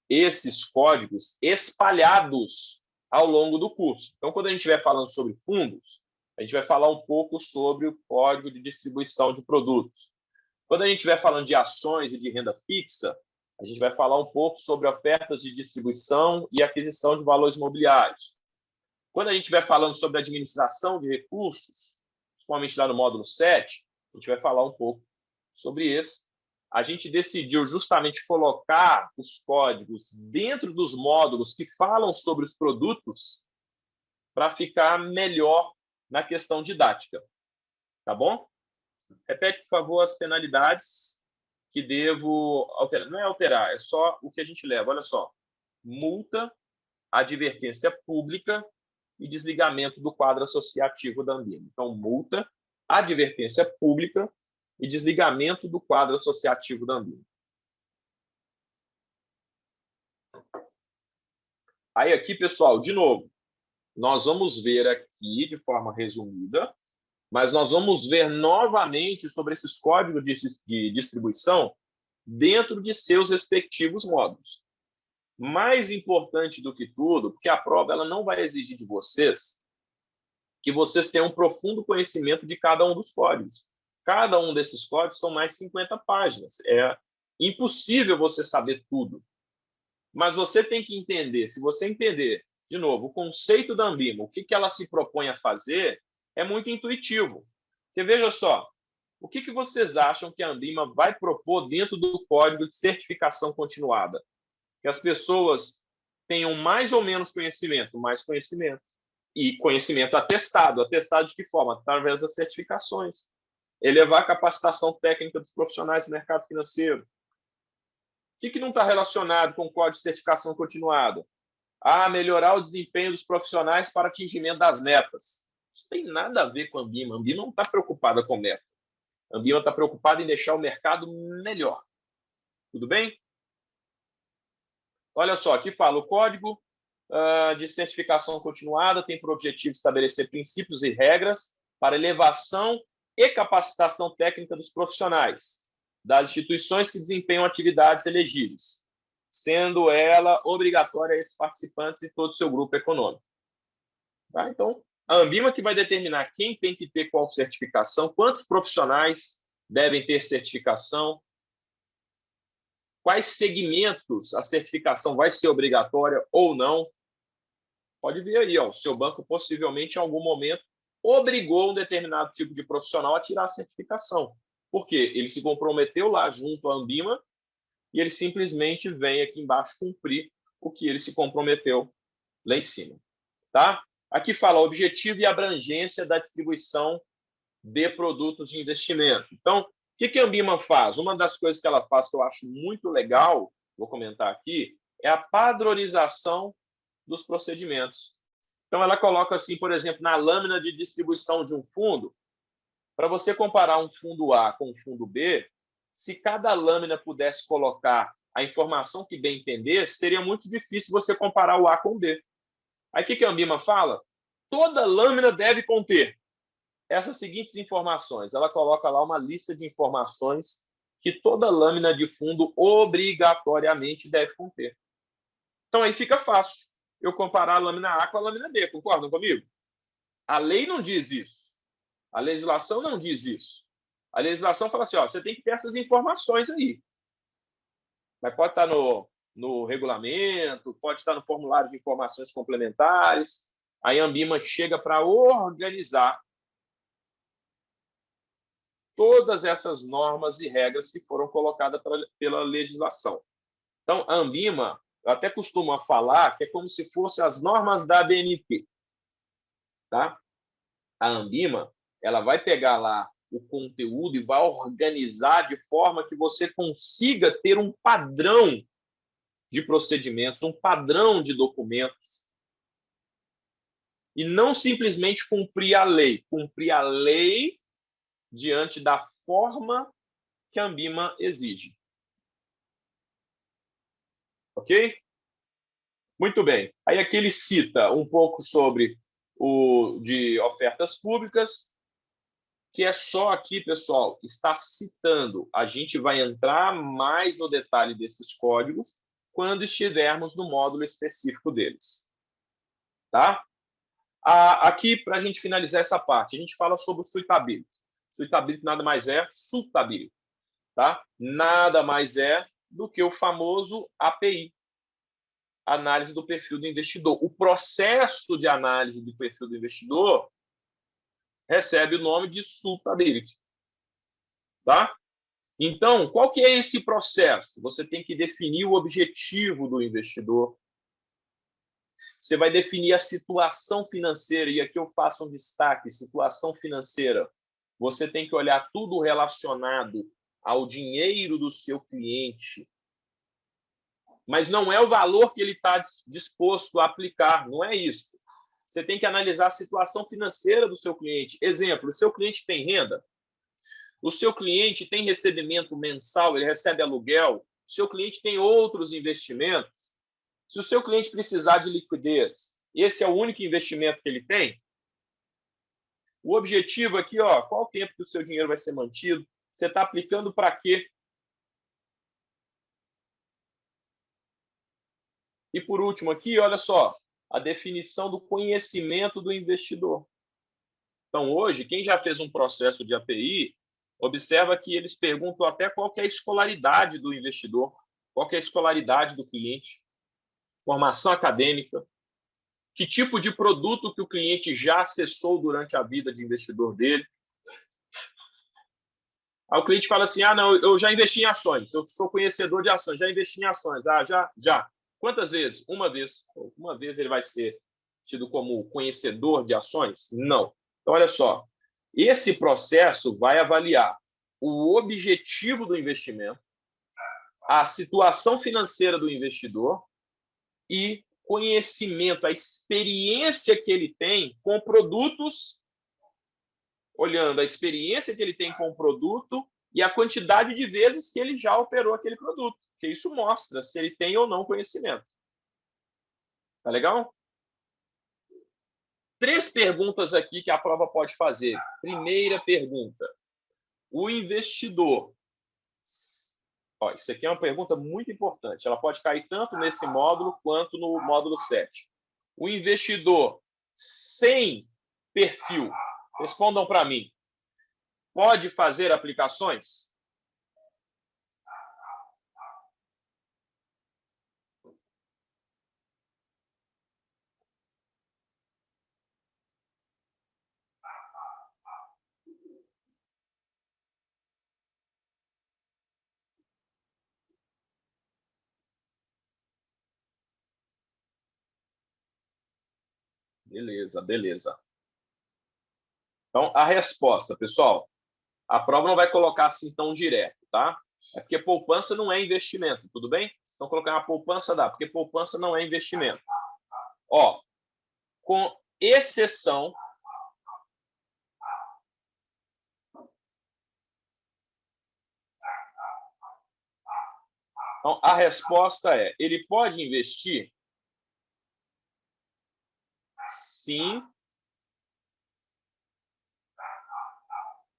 Speaker 1: esses códigos espalhados ao longo do curso. Então, quando a gente estiver falando sobre fundos, a gente vai falar um pouco sobre o Código de Distribuição de Produtos. Quando a gente estiver falando de ações e de renda fixa, a gente vai falar um pouco sobre ofertas de distribuição e aquisição de valores imobiliários. Quando a gente estiver falando sobre administração de recursos, principalmente lá no módulo 7, a gente vai falar um pouco sobre esse. A gente decidiu justamente colocar os códigos dentro dos módulos que falam sobre os produtos para ficar melhor na questão didática. Tá bom? Repete, por favor, as penalidades que devo alterar. Não é alterar, é só o que a gente leva. Olha só. Multa, advertência pública e desligamento do quadro associativo da Ambima. Então, multa, advertência pública e desligamento do quadro associativo da Ambima. Aí aqui, pessoal, de novo, nós vamos ver aqui de forma resumida, mas nós vamos ver novamente sobre esses códigos de distribuição dentro de seus respectivos módulos. Mais importante do que tudo, porque a prova ela não vai exigir de vocês que vocês tenham um profundo conhecimento de cada um dos códigos. Cada um desses códigos são mais de 50 páginas. É impossível você saber tudo. Mas você tem que entender, se você entender, de novo, o conceito da Ambima, o que ela se propõe a fazer, é muito intuitivo. Porque veja só, o que vocês acham que a Ambima vai propor dentro do Código de Certificação Continuada? Que as pessoas tenham mais ou menos conhecimento, mais conhecimento. E conhecimento atestado. Atestado de que forma? Através das certificações. Elevar a capacitação técnica dos profissionais do mercado financeiro. O que não está relacionado com o Código de Certificação Continuada? Melhorar o desempenho dos profissionais para atingimento das metas. Isso não tem nada a ver com a Ambima. A Ambima não está preocupada com meta. A Ambima está preocupada em deixar o mercado melhor. Tudo bem? Olha só, aqui fala o Código de Certificação Continuada tem por objetivo estabelecer princípios e regras para elevação e capacitação técnica dos profissionais das instituições que desempenham atividades elegíveis, sendo ela obrigatória a esses participantes e todo o seu grupo econômico. Tá? Então, a Ambima que vai determinar quem tem que ter qual certificação, quantos profissionais devem ter certificação, quais segmentos a certificação vai ser obrigatória ou não. Pode ver aí, ó, o seu banco possivelmente em algum momento obrigou um determinado tipo de profissional a tirar a certificação. Por quê? Ele se comprometeu lá junto à Ambima e ele simplesmente vem aqui embaixo cumprir o que ele se comprometeu lá em cima. Tá? Aqui fala o objetivo e abrangência da distribuição de produtos de investimento. Então, o que a Ambima faz? Uma das coisas que ela faz que eu acho muito legal, vou comentar aqui, é a padronização dos procedimentos. Então, ela coloca assim, por exemplo, na lâmina de distribuição de um fundo, para você comparar um fundo A com um fundo B, se cada lâmina pudesse colocar a informação que bem entendesse, seria muito difícil você comparar o A com o B. Aí, o que a Ambima fala? Toda lâmina deve conter essas seguintes informações. Ela coloca lá uma lista de informações que toda lâmina de fundo obrigatoriamente deve conter. Então, aí fica fácil eu comparar a lâmina A com a lâmina B. Concordam comigo? A lei não diz isso. A legislação não diz isso. A legislação fala assim, ó, você tem que ter essas informações aí. Mas pode estar no regulamento, pode estar no formulário de informações complementares. Aí a Ambima chega para organizar todas essas normas e regras que foram colocadas pela legislação. Então, a Ambima, eu até costumo falar que é como se fossem as normas da ABNT. tá? A Anbima, ela vai pegar lá o conteúdo e vai organizar de forma que você consiga ter um padrão de procedimentos, um padrão de documentos, e não simplesmente cumprir a lei diante da forma que a Anbima exige. Ok? Muito bem. Aí aqui ele cita um pouco sobre o de ofertas públicas, que é só aqui, pessoal, está citando. A gente vai entrar mais no detalhe desses códigos quando estivermos no módulo específico deles. Tá? Aqui, para a gente finalizar essa parte, a gente fala sobre o suitability. Suitability nada mais é suitability. Tá? Nada mais é do que o famoso API, análise do perfil do investidor. O processo de análise do perfil do investidor recebe o nome de suitability. Tá? Então, qual que é esse processo? Você tem que definir o objetivo do investidor. Você vai definir a situação financeira, e aqui eu faço um destaque, situação financeira. Você tem que olhar tudo relacionado ao dinheiro do seu cliente, mas não é o valor que ele está disposto a aplicar, não é isso. Você tem que analisar a situação financeira do seu cliente. Exemplo, o seu cliente tem renda? O seu cliente tem recebimento mensal, ele recebe aluguel? O seu cliente tem outros investimentos? Se o seu cliente precisar de liquidez, esse é o único investimento que ele tem? O objetivo aqui, ó, qual o tempo que o seu dinheiro vai ser mantido? Você está aplicando para quê? E por último aqui, olha só, a definição do conhecimento do investidor. Então, hoje, quem já fez um processo de API, observa que eles perguntam até qual que é a escolaridade do investidor, qual que é a escolaridade do cliente, formação acadêmica, que tipo de produto que o cliente já acessou durante a vida de investidor dele. Aí o cliente fala assim, não, eu já investi em ações, eu sou conhecedor de ações, já investi em ações. Já. Quantas vezes? Uma vez. Uma vez ele vai ser tido como conhecedor de ações? Não. Então, olha só, esse processo vai avaliar o objetivo do investimento, a situação financeira do investidor e conhecimento, a experiência que ele tem com produtos, olhando a experiência que ele tem com o produto e a quantidade de vezes que ele já operou aquele produto, porque isso mostra se ele tem ou não conhecimento. Tá legal? 3 perguntas aqui que a prova pode fazer. Primeira pergunta. O investidor... isso aqui é uma pergunta muito importante. Ela pode cair tanto nesse módulo quanto no módulo 7. O investidor sem perfil, respondam para mim, pode fazer aplicações? Beleza, beleza. Então, a resposta, pessoal, a prova não vai colocar assim tão direto, tá? É porque poupança não é investimento, tudo bem? Então, colocar uma poupança dá, porque poupança não é investimento. Ó, com exceção... Então, a resposta é, ele pode investir? Sim,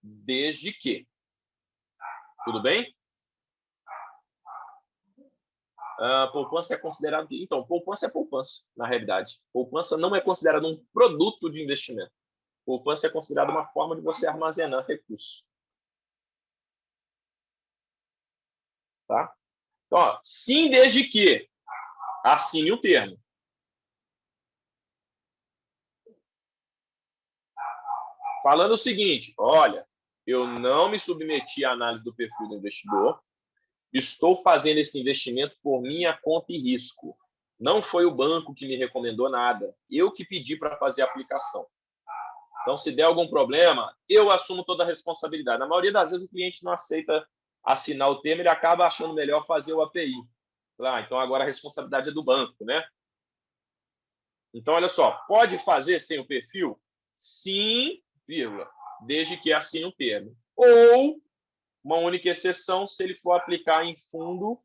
Speaker 1: desde que. Tudo bem? Poupança é considerado... Então, poupança é poupança, na realidade. Poupança não é considerado um produto de investimento. Poupança é considerada uma forma de você armazenar recursos. Tá? Então, ó, sim, desde que assine o termo. Falando o seguinte, olha, eu não me submeti à análise do perfil do investidor, estou fazendo esse investimento por minha conta e risco. Não foi o banco que me recomendou nada, eu que pedi para fazer a aplicação. Então, se der algum problema, eu assumo toda a responsabilidade. Na maioria das vezes, o cliente não aceita assinar o termo, ele acaba achando melhor fazer o API. Então, agora a responsabilidade é do banco, né? Então, olha só, pode fazer sem o perfil? Sim, vírgula, desde que assine o termo. Ou, uma única exceção, se ele for aplicar em fundo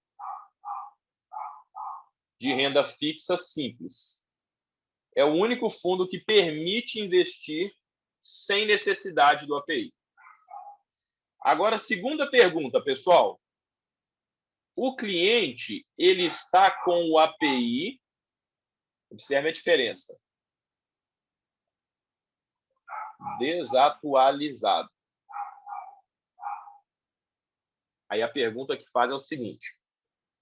Speaker 1: de renda fixa simples. É o único fundo que permite investir sem necessidade do API. Agora, segunda pergunta, pessoal. O cliente, ele está com o API, observe a diferença, desatualizado. Aí a pergunta que faz é o seguinte: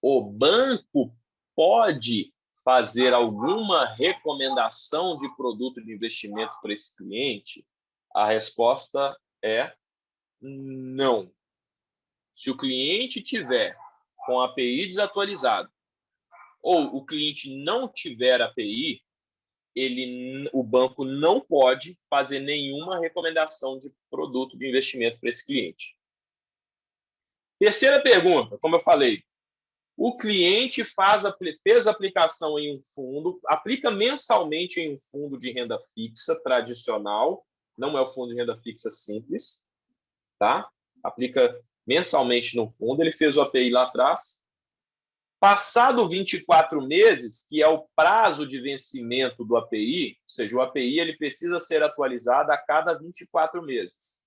Speaker 1: o banco pode fazer alguma recomendação de produto de investimento para esse cliente? A resposta é não. Se o cliente tiver com a API desatualizado ou o cliente não tiver API, o banco não pode fazer nenhuma recomendação de produto de investimento para esse cliente. Terceira pergunta, como eu falei, o cliente fez aplicação em um fundo, aplica mensalmente em um fundo de renda fixa tradicional, não é o fundo de renda fixa simples, tá? Aplica mensalmente no fundo, ele fez o API lá atrás. Passado 24 meses, que é o prazo de vencimento do API, ou seja, o API ele precisa ser atualizado a cada 24 meses.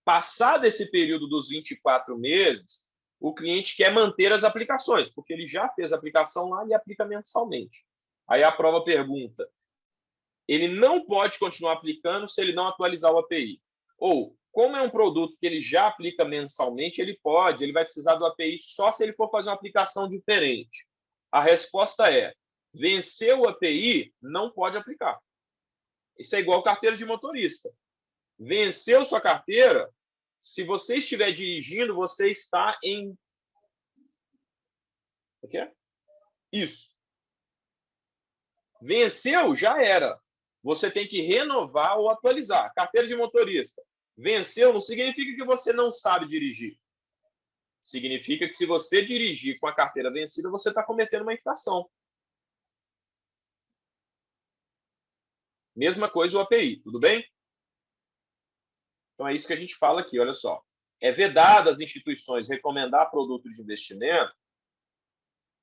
Speaker 1: Passado esse período dos 24 meses, o cliente quer manter as aplicações, porque ele já fez a aplicação lá e aplica mensalmente. Aí a prova pergunta, ele não pode continuar aplicando se ele não atualizar o API. Ou, como é um produto que ele já aplica mensalmente, ele vai precisar do API só se ele for fazer uma aplicação diferente. A resposta é, venceu o API, não pode aplicar. Isso é igual carteira de motorista. Venceu sua carteira, se você estiver dirigindo, você está em... O que é? Isso. Venceu, já era. Você tem que renovar ou atualizar. Carteira de motorista. Venceu não significa que você não sabe dirigir. Significa que se você dirigir com a carteira vencida, você está cometendo uma infração. Mesma coisa o API, tudo bem? Então é isso que a gente fala aqui, olha só. É vedado às instituições recomendar produtos de investimento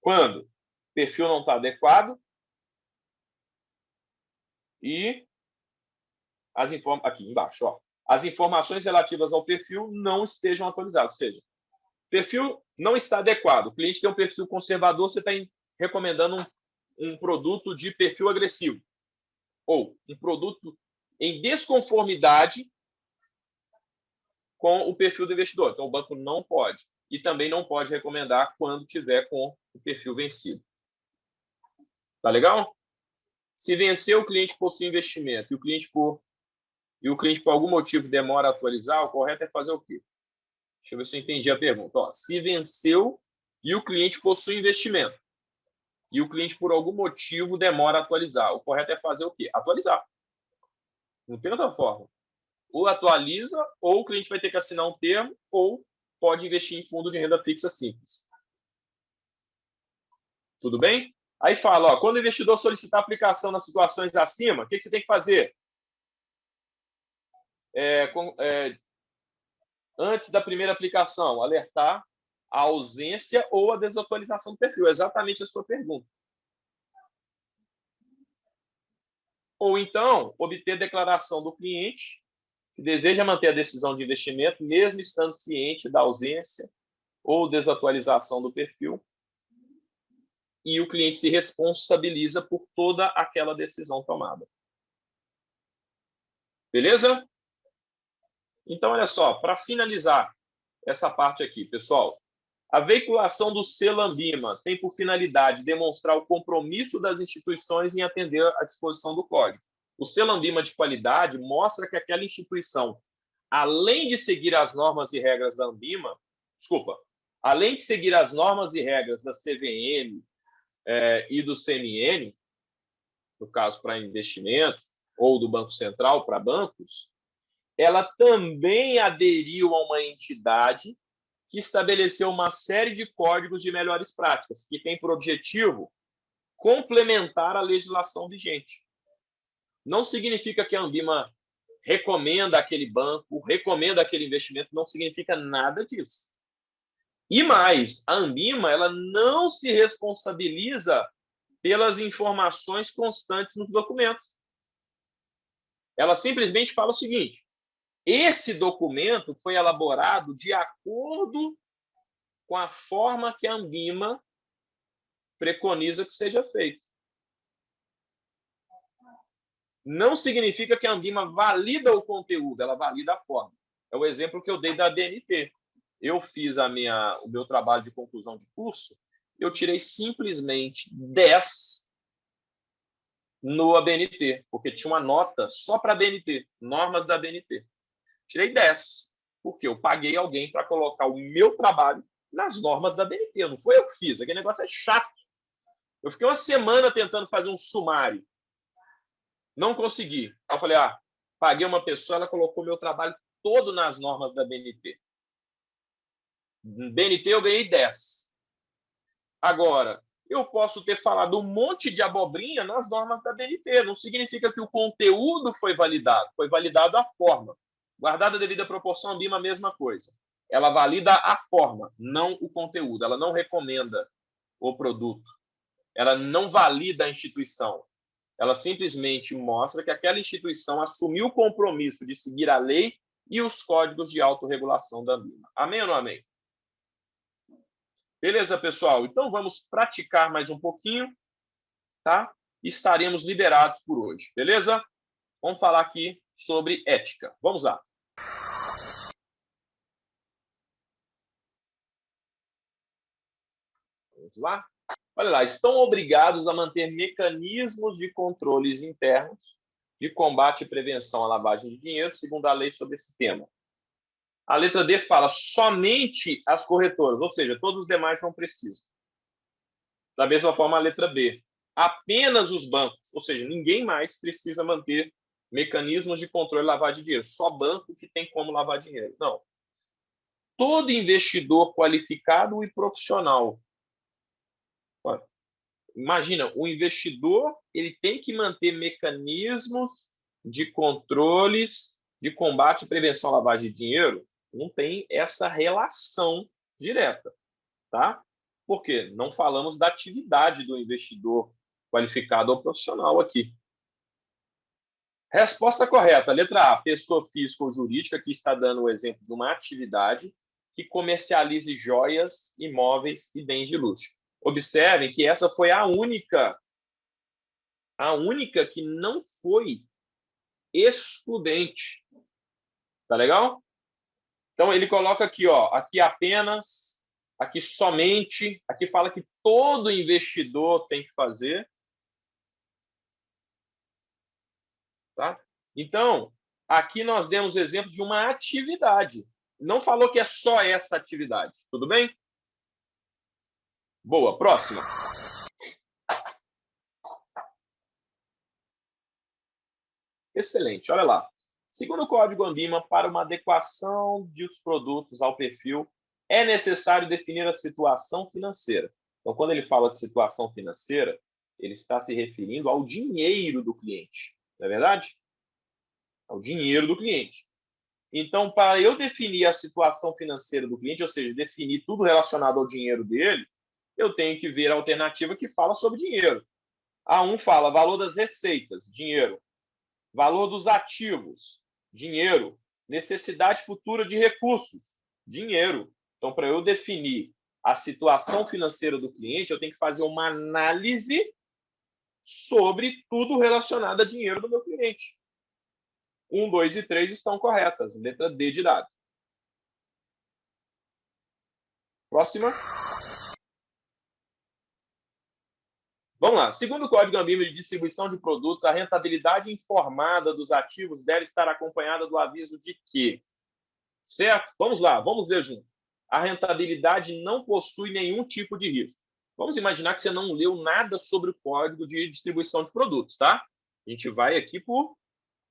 Speaker 1: quando o perfil não está adequado e aqui embaixo, ó, as informações relativas ao perfil não estejam atualizadas. Ou seja, o perfil não está adequado. O cliente tem um perfil conservador, você está recomendando um produto de perfil agressivo. Ou um produto em desconformidade com o perfil do investidor. Então, o banco não pode. E também não pode recomendar quando tiver com o perfil vencido. Tá legal? Se vencer, o cliente possui investimento e o cliente por algum motivo demora a atualizar, o correto é fazer o quê? Deixa eu ver se eu entendi a pergunta. Ó, se venceu e o cliente possui investimento e o cliente por algum motivo demora a atualizar, o correto é fazer o quê? Atualizar. Não tem outra forma. Ou atualiza, ou o cliente vai ter que assinar um termo, ou pode investir em fundo de renda fixa simples. Tudo bem? Aí fala, ó, quando o investidor solicitar aplicação nas situações acima, o que você tem que fazer? Antes da primeira aplicação, alertar a ausência ou a desatualização do perfil. É exatamente a sua pergunta. Ou então, obter declaração do cliente que deseja manter a decisão de investimento, mesmo estando ciente da ausência ou desatualização do perfil, e o cliente se responsabiliza por toda aquela decisão tomada. Beleza? Então, olha só, para finalizar essa parte aqui, pessoal, a veiculação do selo Ambima tem por finalidade demonstrar o compromisso das instituições em atender à disposição do código. O selo Ambima de qualidade mostra que aquela instituição, além de seguir as normas e regras da Ambima, além de seguir as normas e regras da CVM e do CNN, no caso para investimentos, ou do Banco Central para bancos, ela também aderiu a uma entidade que estabeleceu uma série de códigos de melhores práticas, que tem por objetivo complementar a legislação vigente. Não significa que a Anbima recomenda aquele banco, recomenda aquele investimento, não significa nada disso. E mais, a Anbima ela não se responsabiliza pelas informações constantes nos documentos. Ela simplesmente fala o seguinte: esse documento foi elaborado de acordo com a forma que a Anbima preconiza que seja feito. Não significa que a Anbima valida o conteúdo, ela valida a forma. É o exemplo que eu dei da BNT. Eu fiz o meu trabalho de conclusão de curso, eu tirei simplesmente 10 no ABNT, porque tinha uma nota só para a BNT, normas da BNT. Tirei 10, porque eu paguei alguém para colocar o meu trabalho nas normas da BNT. Não foi eu que fiz, aquele negócio é chato. Eu fiquei uma semana tentando fazer um sumário. Não consegui. Eu falei, paguei uma pessoa, ela colocou meu trabalho todo nas normas da BNT. BNT eu ganhei 10. Agora, eu posso ter falado um monte de abobrinha nas normas da BNT. Não significa que o conteúdo foi validado a forma. Guardada a devida proporção, a Anbima a mesma coisa. Ela valida a forma, não o conteúdo. Ela não recomenda o produto. Ela não valida a instituição. Ela simplesmente mostra que aquela instituição assumiu o compromisso de seguir a lei e os códigos de autorregulação da Anbima. Amém ou não amém? Beleza, pessoal? Então vamos praticar mais um pouquinho, tá? Estaremos liberados por hoje, beleza? Vamos falar aqui sobre ética. Vamos lá. Vamos lá? Olha lá, estão obrigados a manter mecanismos de controles internos de combate e prevenção à lavagem de dinheiro, segundo a lei sobre esse tema. A letra D fala somente as corretoras, ou seja, todos os demais não precisam. Da mesma forma, a letra B. Apenas os bancos, ou seja, ninguém mais precisa manter mecanismos de controle e lavagem de dinheiro. Só banco que tem como lavar dinheiro. Não. Todo investidor qualificado e profissional. Imagina, o investidor ele tem que manter mecanismos de controles de combate e prevenção à lavagem de dinheiro. Não tem essa relação direta, tá? Porque não falamos da atividade do investidor qualificado ou profissional aqui. Resposta correta. Letra A, pessoa física ou jurídica, que está dando o exemplo de uma atividade que comercialize joias, imóveis e bens de luxo. Observem que essa foi a única que não foi excludente. Tá legal? Então, ele coloca aqui, aqui apenas, aqui somente, aqui fala que todo investidor tem que fazer. Tá? Então, aqui nós demos exemplo de uma atividade. Não falou que é só essa atividade. Tudo bem? Boa. Próxima. Excelente. Olha lá. Segundo o Código Anbima, para uma adequação dos produtos ao perfil, é necessário definir a situação financeira. Então, quando ele fala de situação financeira, ele está se referindo ao dinheiro do cliente. Não é verdade? Ao dinheiro do cliente. Então, para eu definir a situação financeira do cliente, ou seja, definir tudo relacionado ao dinheiro dele, eu tenho que ver a alternativa que fala sobre dinheiro. A 1 fala valor das receitas, dinheiro. Valor dos ativos, dinheiro. Necessidade futura de recursos, dinheiro. Então, para eu definir a situação financeira do cliente, eu tenho que fazer uma análise sobre tudo relacionado a dinheiro do meu cliente. 1, 2 e 3 estão corretas. Letra D de dado. Próxima. Vamos lá. Segundo o Código Anbima de Distribuição de Produtos, a rentabilidade informada dos ativos deve estar acompanhada do aviso de que, certo? Vamos lá, vamos ver junto. A rentabilidade não possui nenhum tipo de risco. Vamos imaginar que você não leu nada sobre o Código de Distribuição de Produtos, tá? A gente vai aqui por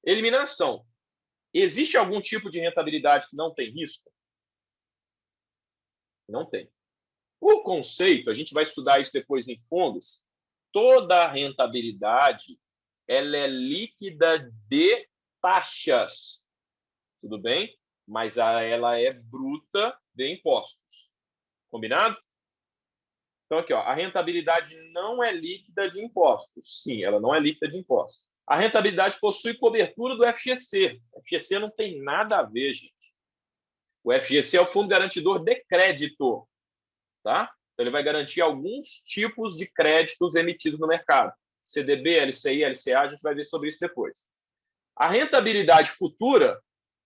Speaker 1: Eliminação. Existe algum tipo de rentabilidade que não tem risco? Não tem. O conceito, a gente vai estudar isso depois em fundos, toda rentabilidade ela é líquida de taxas, tudo bem? Mas ela é bruta de impostos. Combinado? Então, aqui, ó, a rentabilidade não é líquida de impostos. Sim, ela não é líquida de impostos. A rentabilidade possui cobertura do FGC. O FGC não tem nada a ver, gente. O FGC é o Fundo Garantidor de Crédito, tá? Então, ele vai garantir alguns tipos de créditos emitidos no mercado. CDB, LCI, LCA, a gente vai ver sobre isso depois. A rentabilidade futura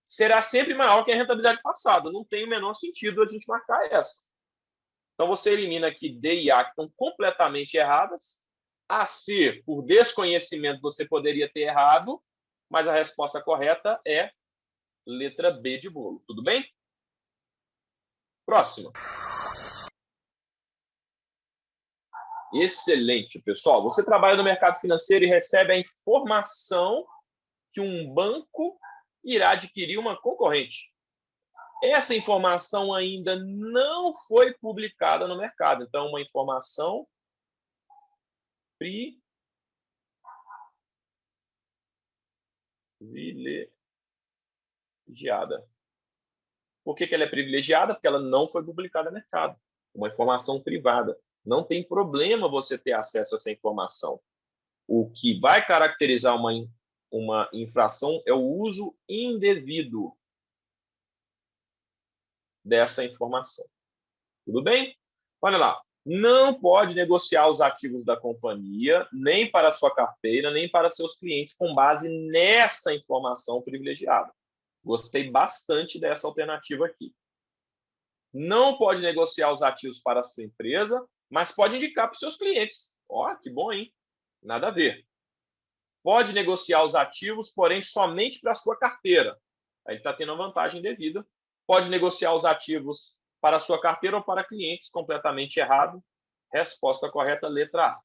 Speaker 1: será sempre maior que a rentabilidade passada. Não tem o menor sentido a gente marcar essa. Então, você elimina aqui D e A, que estão completamente erradas. A, C, por desconhecimento, você poderia ter errado, mas a resposta correta é letra B de bolo. Tudo bem? Próxima. Excelente, pessoal. Você trabalha no mercado financeiro e recebe a informação que um banco irá adquirir uma concorrente. Essa informação ainda não foi publicada no mercado. Então, uma informação privilegiada. Por que ela é privilegiada? Porque ela não foi publicada no mercado. Uma informação privada. Não tem problema você ter acesso a essa informação. O que vai caracterizar uma infração é o uso indevido dessa informação. Tudo bem? Olha lá. Não pode negociar os ativos da companhia, nem para a sua carteira, nem para seus clientes, com base nessa informação privilegiada. Gostei bastante dessa alternativa aqui. Não pode negociar os ativos para a sua empresa, mas pode indicar para os seus clientes. Ó, que bom, hein? Nada a ver. Pode negociar os ativos, porém somente para a sua carteira. Aí está tendo uma vantagem devida. Pode negociar os ativos para a sua carteira ou para clientes, completamente errado. Resposta correta, letra A.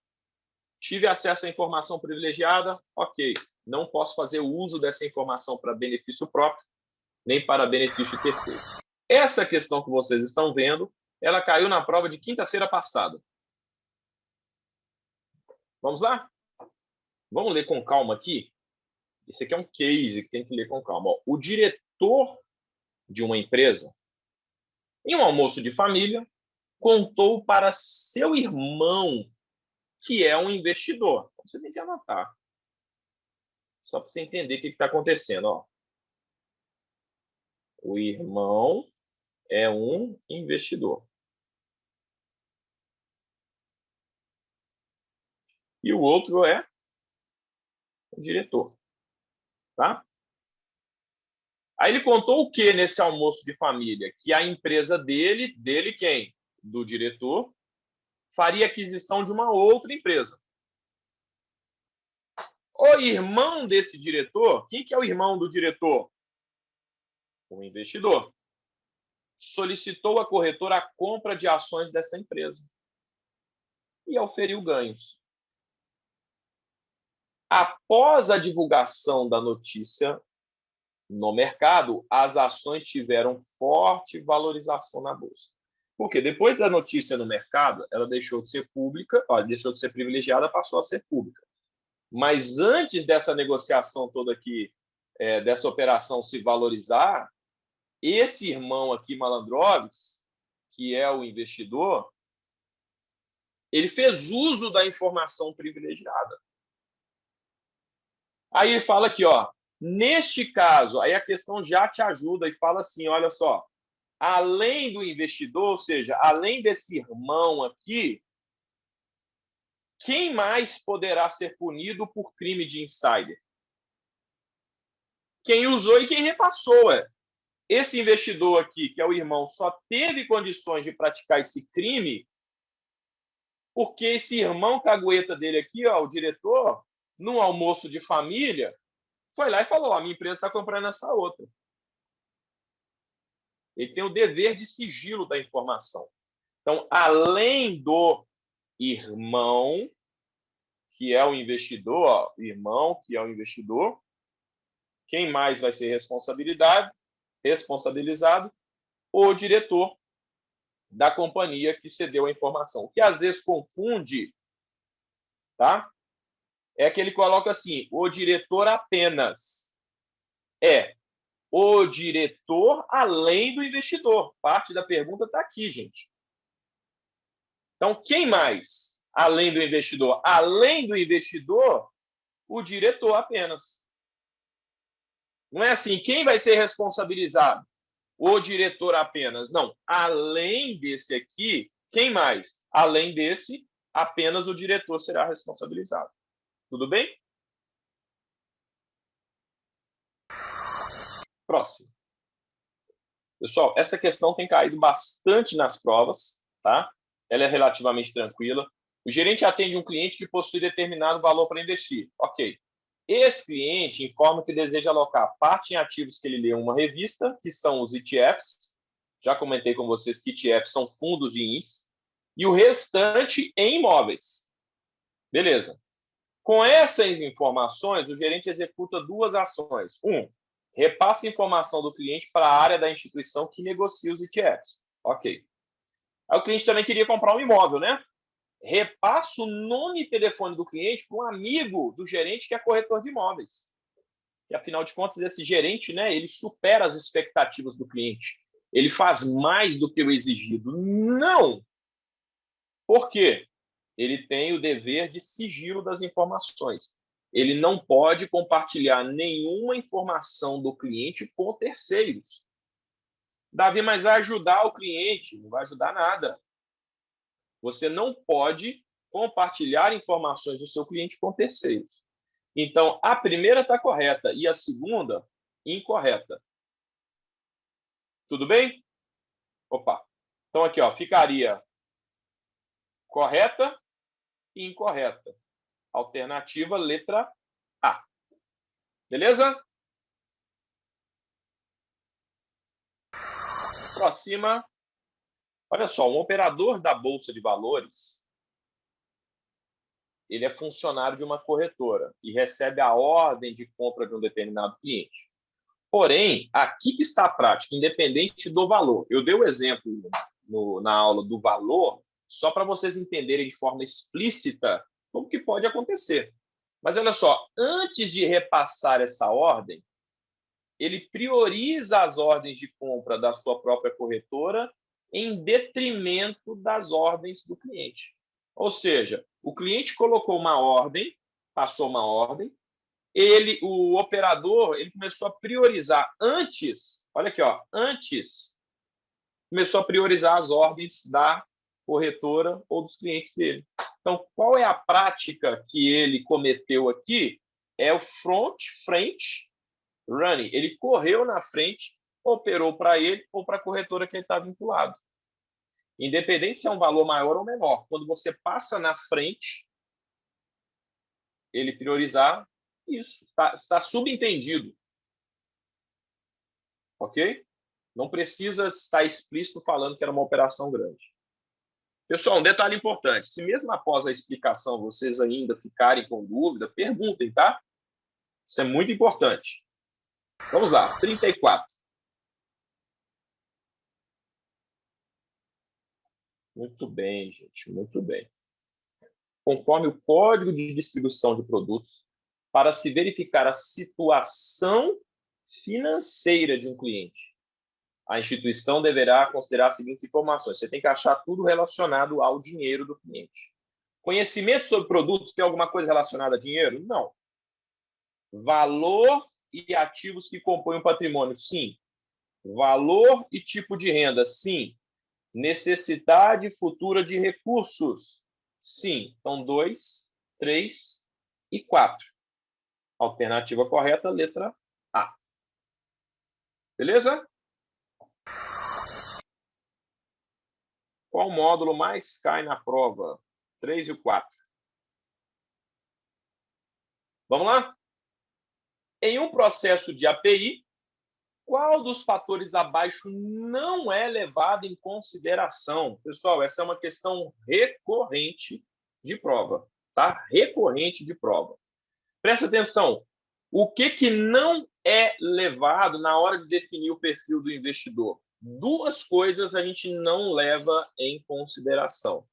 Speaker 1: Tive acesso à informação privilegiada? Ok. Não posso fazer uso dessa informação para benefício próprio, nem para benefício terceiro. Essa questão que vocês estão vendo, ela caiu na prova de quinta-feira passada. Vamos lá? Vamos ler com calma aqui? Esse aqui é um case que tem que ler com calma. Ó, o diretor de uma empresa, em um almoço de família, contou para seu irmão, que é um investidor. Você tem que anotar. Só para você entender o que está acontecendo. Ó. O irmão é um investidor. E o outro é o diretor. Tá? Aí ele contou o que nesse almoço de família? Que a empresa dele quem? Do diretor, faria aquisição de uma outra empresa. O irmão desse diretor, quem que é o irmão do diretor? O investidor. Solicitou à corretora a compra de ações dessa empresa e auferiu ganhos. Após a divulgação da notícia no mercado, as ações tiveram forte valorização na bolsa. Porque depois da notícia no mercado, ela deixou de ser pública, deixou de ser privilegiada, passou a ser pública. Mas antes dessa negociação toda aqui, dessa operação se valorizar, esse irmão aqui, Malandrovics, que é o investidor, ele fez uso da informação privilegiada. Aí ele fala aqui, ó, neste caso, aí a questão já te ajuda e fala assim, olha só, além do investidor, ou seja, além desse irmão aqui, quem mais poderá ser punido por crime de insider? Quem usou e quem repassou. Esse investidor aqui, que é o irmão, só teve condições de praticar esse crime porque esse irmão cagueta dele aqui, ó, o diretor, num almoço de família, foi lá e falou, a minha empresa está comprando essa outra. Ele tem o dever de sigilo da informação. Então, além do irmão, que é o investidor, ó, irmão, que é o investidor, Quem mais vai ser responsabilizado? O diretor da companhia que cedeu a informação. O que às vezes confunde, tá? É que ele coloca assim, o diretor apenas. É o diretor além do investidor. Parte da pergunta está aqui, gente. Então, quem mais além do investidor? Além do investidor, o diretor apenas. Não é assim, quem vai ser responsabilizado? O diretor apenas. Não, além desse aqui, quem mais? Além desse, apenas o diretor será responsabilizado. Tudo bem? Próximo. Pessoal, essa questão tem caído bastante nas provas, tá? Ela é relativamente tranquila. O gerente atende um cliente que possui determinado valor para investir. Ok. Esse cliente informa que deseja alocar parte em ativos que ele lê em uma revista, que são os ETFs. Já comentei com vocês que ETFs são fundos de índice. E o restante em imóveis. Beleza. Com essas informações, o gerente executa duas ações. Repassa informação do cliente para a área da instituição que negocia os ETFs. Ok. Aí o cliente também queria comprar um imóvel, né? Repassa o nome e telefone do cliente para um amigo do gerente que é corretor de imóveis. E, afinal de contas, esse gerente, né, ele supera as expectativas do cliente. Ele faz mais do que o exigido. Não! Por quê? Ele tem o dever de sigilo das informações. Ele não pode compartilhar nenhuma informação do cliente com terceiros. Davi, mas vai ajudar o cliente? Não vai ajudar nada. Você não pode compartilhar informações do seu cliente com terceiros. Então, a primeira está correta e a segunda, incorreta. Tudo bem? Opa. Então, aqui, ó, ficaria correta e incorreta. Alternativa, letra A. Beleza? Próxima. Olha só, um operador da Bolsa de Valores, ele é funcionário de uma corretora e recebe a ordem de compra de um determinado cliente. Porém, aqui que está a prática, independente do valor. Eu dei o exemplo na aula do valor, só para vocês entenderem de forma explícita como que pode acontecer. Mas olha só, antes de repassar essa ordem, ele prioriza as ordens de compra da sua própria corretora em detrimento das ordens do cliente. Ou seja, o cliente colocou uma ordem, passou uma ordem, o operador, ele começou a priorizar antes, olha aqui, ó, antes, começou a priorizar as ordens da corretora ou dos clientes dele. Então, qual é a prática que ele cometeu aqui? É o frente running. Ele correu na frente, operou para ele ou para a corretora que ele está vinculado. Independente se é um valor maior ou menor. Quando você passa na frente, ele priorizar, isso está subentendido. Ok? Não precisa estar explícito falando que era uma operação grande. Pessoal, um detalhe importante. Se mesmo após a explicação vocês ainda ficarem com dúvida, perguntem, tá? Isso é muito importante. Vamos lá, 34. Muito bem, gente, muito bem. Conforme o Código de Distribuição de Produtos, para se verificar a situação financeira de um cliente, a instituição deverá considerar as seguintes informações. Você tem que achar tudo relacionado ao dinheiro do cliente. Conhecimento sobre produtos, tem alguma coisa relacionada a dinheiro? Não. Valor e ativos que compõem o patrimônio? Sim. Valor e tipo de renda? Sim. Necessidade futura de recursos? Sim. Então, 2, 3 e 4. Alternativa correta, letra A. Beleza? Qual módulo mais cai na prova? 3 e 4. Vamos lá? Em um processo de API, qual dos fatores abaixo não é levado em consideração? Pessoal, essa é uma questão recorrente de prova, tá? Recorrente de prova. Presta atenção. O que não é levado na hora de definir o perfil do investidor? Duas coisas a gente não leva em consideração,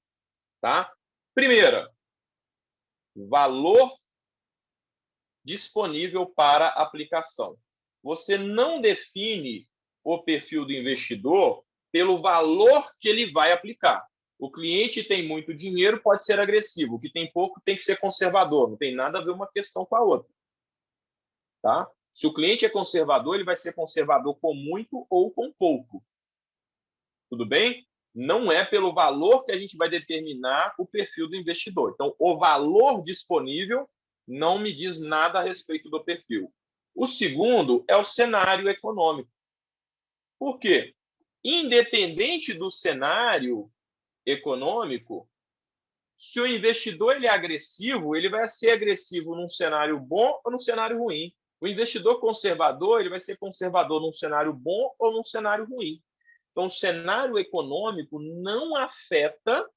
Speaker 1: tá? Primeira, valor disponível para aplicação. Você não define o perfil do investidor pelo valor que ele vai aplicar. O cliente tem muito dinheiro, pode ser agressivo. O que tem pouco tem que ser conservador. Não tem nada a ver uma questão com a outra. Tá? Se o cliente é conservador, ele vai ser conservador com muito ou com pouco. Tudo bem? Não é pelo valor que a gente vai determinar o perfil do investidor. Então, o valor disponível não me diz nada a respeito do perfil. O segundo é o cenário econômico. Por quê? Independente do cenário econômico, se o investidor ele é agressivo, ele vai ser agressivo num cenário bom ou num cenário ruim. O investidor conservador ele vai ser conservador num cenário bom ou num cenário ruim. Então, o cenário econômico não afeta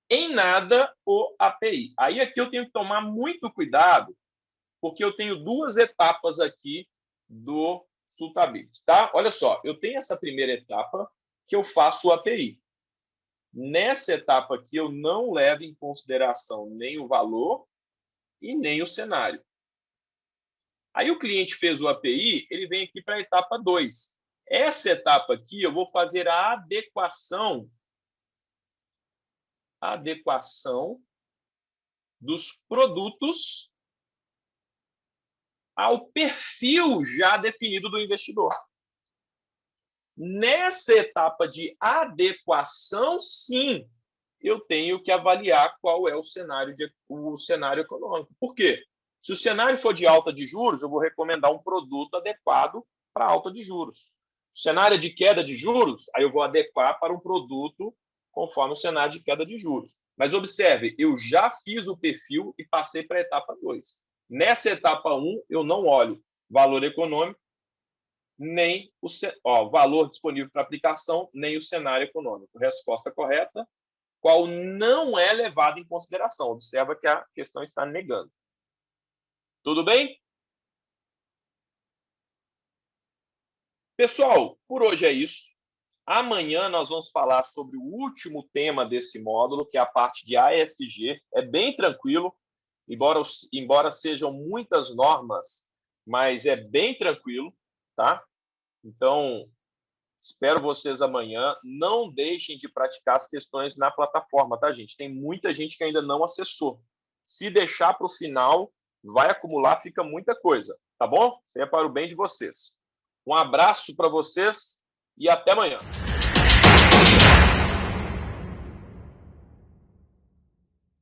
Speaker 1: em nada o API. Aí aqui eu tenho que tomar muito cuidado, porque eu tenho duas etapas aqui do Sultabit, tá? Olha só, eu tenho essa primeira etapa que eu faço o API. Nessa etapa aqui, eu não levo em consideração nem o valor e nem o cenário. Aí o cliente fez o API, ele vem aqui para a etapa 2. Essa etapa aqui, eu vou fazer a adequação dos produtos ao perfil já definido do investidor. Nessa etapa de adequação, sim, eu tenho que avaliar qual é o cenário econômico. Por quê? Se o cenário for de alta de juros, eu vou recomendar um produto adequado para alta de juros. Se o cenário é de queda de juros, aí eu vou adequar para um produto conforme o cenário de queda de juros. Mas observe, eu já fiz o perfil e passei para a etapa 2. Nessa etapa 1, eu não olho valor econômico, nem o valor disponível para aplicação, nem o cenário econômico. Resposta correta, qual não é levado em consideração. Observa que a questão está negando. Tudo bem? Pessoal, por hoje é isso. Amanhã nós vamos falar sobre o último tema desse módulo, que é a parte de ASG. É bem tranquilo, embora sejam muitas normas, mas é bem tranquilo, tá? Então, espero vocês amanhã. Não deixem de praticar as questões na plataforma, tá, gente? Tem muita gente que ainda não acessou. Se deixar para o final, vai acumular, fica muita coisa, tá bom? Isso é para o bem de vocês. Um abraço para vocês e até amanhã.